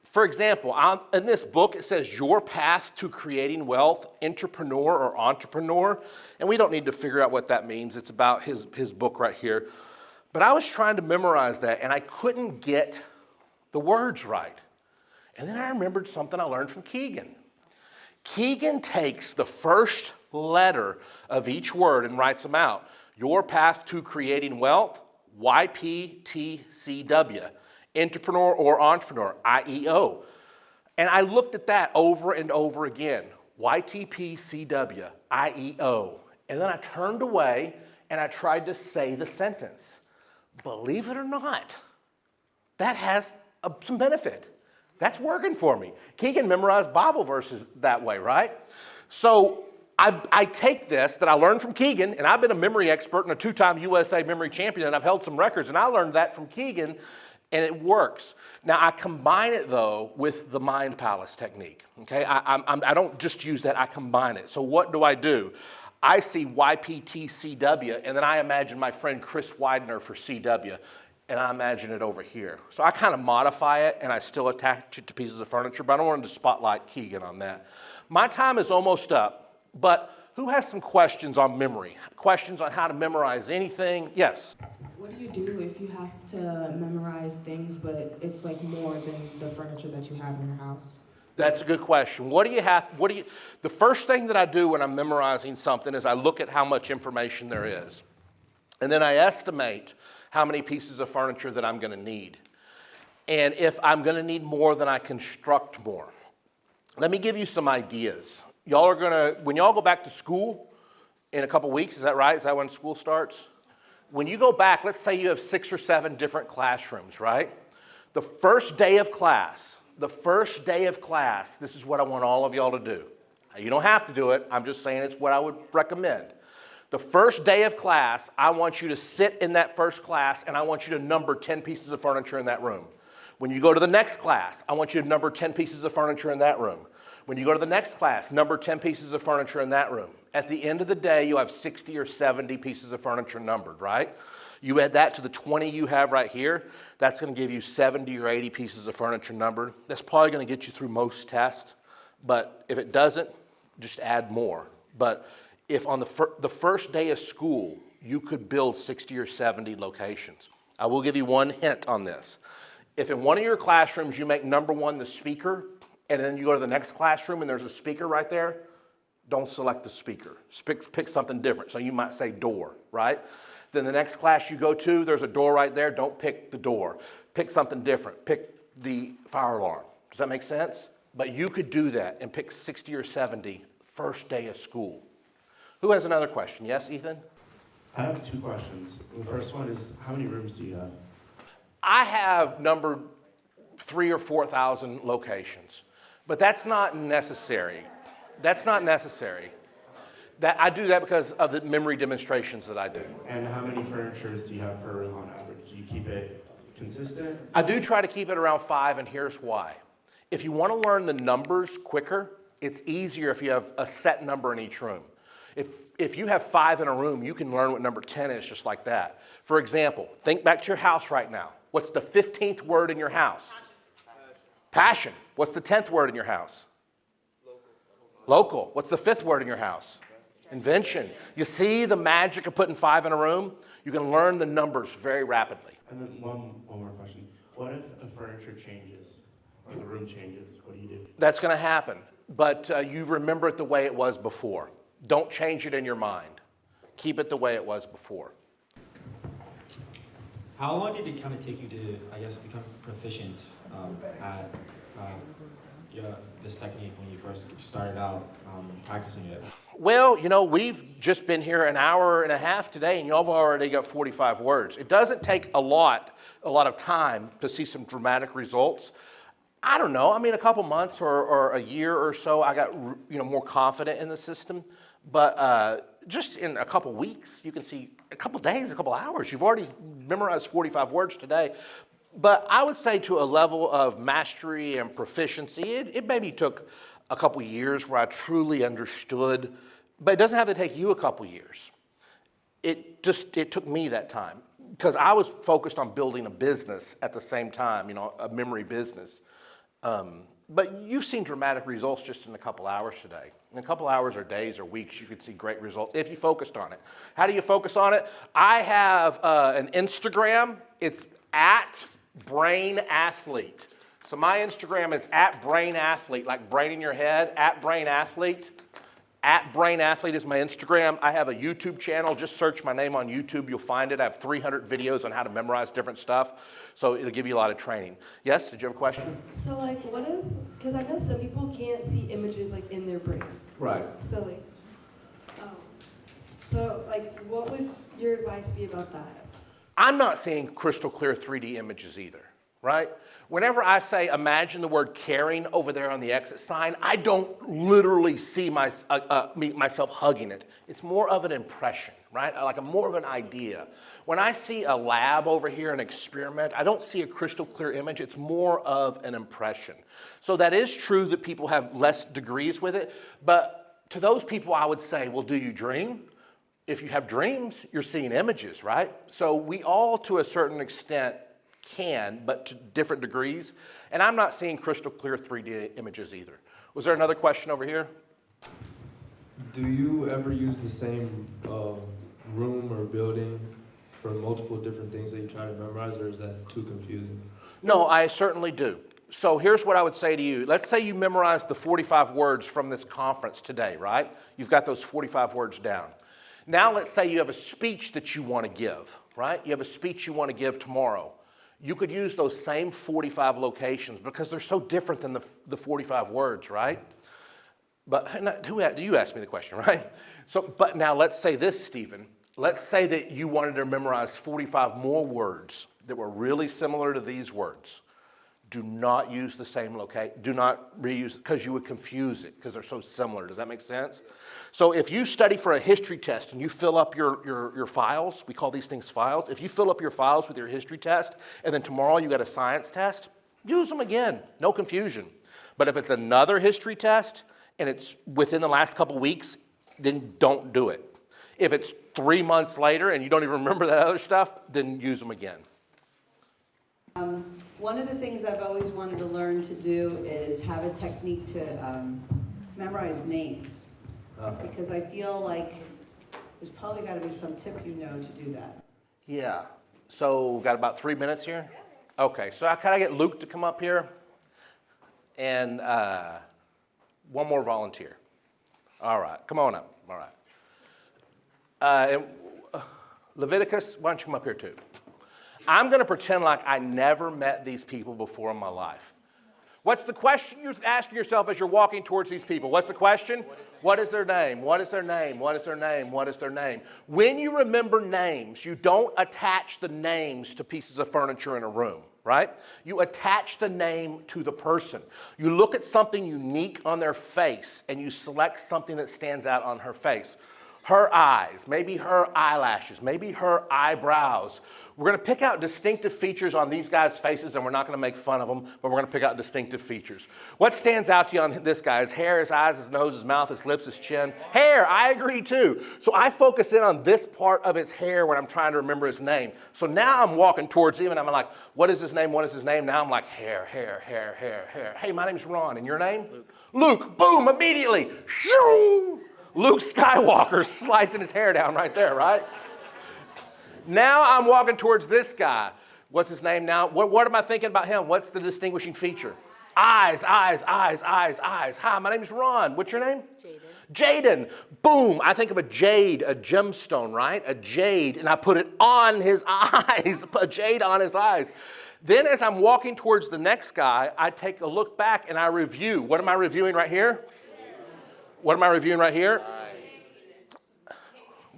for example, in this book, it says your path to creating wealth, entrepreneur or entrepreneur. And we don't need to figure out what that means. It's about his book right here. But I was trying to memorize that, and I couldn't get the words right. And then I remembered something I learned from Keegan. Keegan takes the first letter of each word and writes them out. Your path to creating wealth, YPTCW. Entrepreneur or entrepreneur, IEO. And I looked at that over and over again. YTPCW, IEO. And then I turned away and I tried to say the sentence. Believe it or not, that has some benefit. That's working for me. Keegan memorized Bible verses that way, right? So I take this that I learned from Keegan, and I've been a memory expert and a 2-time USA memory champion, and I've held some records, and I learned that from Keegan, and it works. Now, I combine it, though, with the mind palace technique, okay? I don't just use that, I combine it. So what do? I see YPTCW, and then I imagine my friend Chris Widener for CW, and I imagine it over here. So I kind of modify it, and I still attach it to pieces of furniture, but I don't want to spotlight Keegan on that. My time is almost up, but who has some questions on memory? Questions on how to memorize anything? Yes? What do you do if you have to memorize things, but it's like more than the furniture that you have in your house? That's a good question. The first thing that I do when I'm memorizing something is I look at how much information there is. And then I estimate how many pieces of furniture that I'm going to need. And if I'm going to need more, then I construct more. Let me give you some ideas. When y'all go back to school in a couple weeks, is that right? Is that when school starts? When you go back, let's say you have 6 or 7 different classrooms, right? The first day of class, this is what I want all of y'all to do. You don't have to do it. I'm just saying it's what I would recommend. The first day of class, I want you to sit in that first class, and I want you to number 10 pieces of furniture in that room. When you go to the next class, I want you to number 10 pieces of furniture in that room. When you go to the next class, number 10 pieces of furniture in that room. At the end of the day, you have 60 or 70 pieces of furniture numbered, right? You add that to the 20 you have right here, that's going to give you 70 or 80 pieces of furniture numbered. That's probably going to get you through most tests, but if it doesn't, just add more. But if on the first day of school, you could build 60 or 70 locations. I will give you one hint on this. If in one of your classrooms you make number 1 the speaker, and then you go to the next classroom and there's a speaker right there, don't select the speaker. Pick something different. So you might say door, right? Then the next class you go to, there's a door right there, don't pick the door. Pick something different. Pick the fire alarm. Does that make sense? But you could do that and pick 60 or 70 first day of school. Who has another question? Yes, Ethan? I have 2 questions. The first one is, how many rooms do you have? I have numbered 3,000 or 4,000 locations, but that's not necessary. I do that because of the memory demonstrations that I do. And how many furnitures do you have per room on average? Do you keep it consistent? I do try to keep it around 5, and here's why. If you want to learn the numbers quicker, it's easier if you have a set number in each room. If you have 5 in a room, you can learn what number 10 is just like that. For example, think back to your house right now. What's the 15th word in your house? Passion. What's the 10th word in your house? Local. What's the 5th word in your house? Invention. You see the magic of putting 5 in a room? You can learn the numbers very rapidly. And then one more question. What if the furniture changes or the room changes? What do you do? That's going to happen, but you remember it the way it was before. Don't change it in your mind. Keep it the way it was before. How long did it kind of take you to, I guess, become proficient at this technique when you first started out practicing it? Well, you know, we've just been here an hour and a half today, and y'all have already got 45 words. It doesn't take a lot of time to see some dramatic results. I don't know. I mean, a couple months or a year or so, I got more confident in the system. But just in a couple weeks, you can see a couple days, a couple hours. You've already memorized 45 words today. But I would say to a level of mastery and proficiency, it maybe took a couple years where I truly understood. But it doesn't have to take you a couple years. It took me that time because I was focused on building a business at the same time, a memory business. But you've seen dramatic results just in a couple hours today. In a couple hours or days or weeks, you could see great results if you focused on it. How do you focus on it? I have an Instagram. It's at Brain Athlete. So my Instagram is at Brain Athlete, like brain in your head, at Brain Athlete. At Brain Athlete is my Instagram. I have a YouTube channel. Just search my name on YouTube. You'll find it. I have 300 videos on how to memorize different stuff. So it'll give you a lot of training. Yes, did you have a question? So like what if, because I know some people can't see images like in their brain. Right. So what would your advice be about that? I'm not seeing crystal clear 3D images either, right? Whenever I say imagine the word caring over there on the exit sign, I don't literally see myself hugging it. It's more of an impression, right? Like more of an idea. When I see a lab over here, an experiment, I don't see a crystal clear image. It's more of an impression. So that is true that people have less degrees with it. But to those people, I would say, well, do you dream? If you have dreams, you're seeing images, right? So we all, to a certain extent, can, but to different degrees. And I'm not seeing crystal clear 3D images either. Was there another question over here? Do you ever use the same room or building for multiple different things that you try to memorize, or is that too confusing? No, I certainly do. So here's what I would say to you. Let's say you memorized the 45 words from this conference today, right? You've got those 45 words down. Now let's say you have a speech that you want to give, right? You have a speech you want to give tomorrow. You could use those same 45 locations because they're so different than the 45 words, right? But you asked me the question, right? So, but now let's say this, Stephen. Let's say that you wanted to memorize 45 more words that were really similar to these words. Do not use the same location. Do not reuse it because you would confuse it because they're so similar. Does that make sense? So if you study for a history test and you fill up your files, we call these things files. If you fill up your files with your history test and then tomorrow you got a science test, use them again. No confusion. But if it's another history test and it's within the last couple weeks, then don't do it. If it's 3 months later and you don't even remember that other stuff, then use them again. One of the things I've always wanted to learn to do is have a technique to memorize names. Because I feel like there's probably got to be some tip you know to do that. Yeah. So we've got about 3 minutes here? Okay, so can I get Luke to come up here? And one more volunteer. All right, come on up. All right. Leviticus, why don't you come up here too? I'm going to pretend like I never met these people before in my life. What's the question you're asking yourself as you're walking towards these people? What's the question? What is their name? What is their name? What is their name? What is their name? When you remember names, you don't attach the names to pieces of furniture in a room, right? You attach the name to the person. You look at something unique on their face and you select something that stands out on her face. Her eyes, maybe her eyelashes, maybe her eyebrows. We're going to pick out distinctive features on these guys' faces, and we're not going to make fun of them, but we're going to pick out distinctive features. What stands out to you on this guy? His hair, his eyes, his nose, his mouth, his lips, his chin. Hair, I agree too. So I focus in on this part of his hair when I'm trying to remember his name. So now I'm walking towards him, and I'm like, what is his name? What is his name? Now I'm like, hair, hair, hair, hair, hair. Hey, my name's Ron, and your name? Luke. Boom, immediately. Shoo! Luke Skywalker slicing his hair down right there, right? Now I'm walking towards this guy. What's his name now? What am I thinking about him? What's the distinguishing feature? Eyes, eyes, eyes, eyes, eyes. Hi, my name's Ron. What's your name? Jaden, boom, I think of a jade, a gemstone, right? A jade, and I put it on his eyes, a jade on his eyes. Then as I'm walking towards the next guy, I take a look back and I review. What am I reviewing right here? What am I reviewing right here?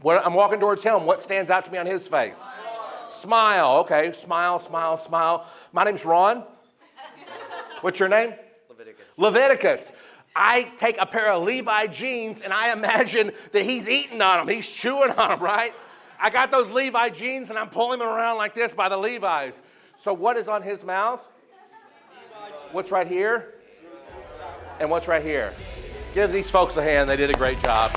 I'm walking towards him. What stands out to me on his face? Smile. Okay, smile, smile, smile. My name's Ron. What's your name? Leviticus. I take a pair of Levi jeans and I imagine that he's eating on them. He's chewing on them, right? I got those Levi jeans and I'm pulling them around like this by the Levi's. So what is on his mouth? What's right here? And what's right here? Give these folks a hand. They did a great job.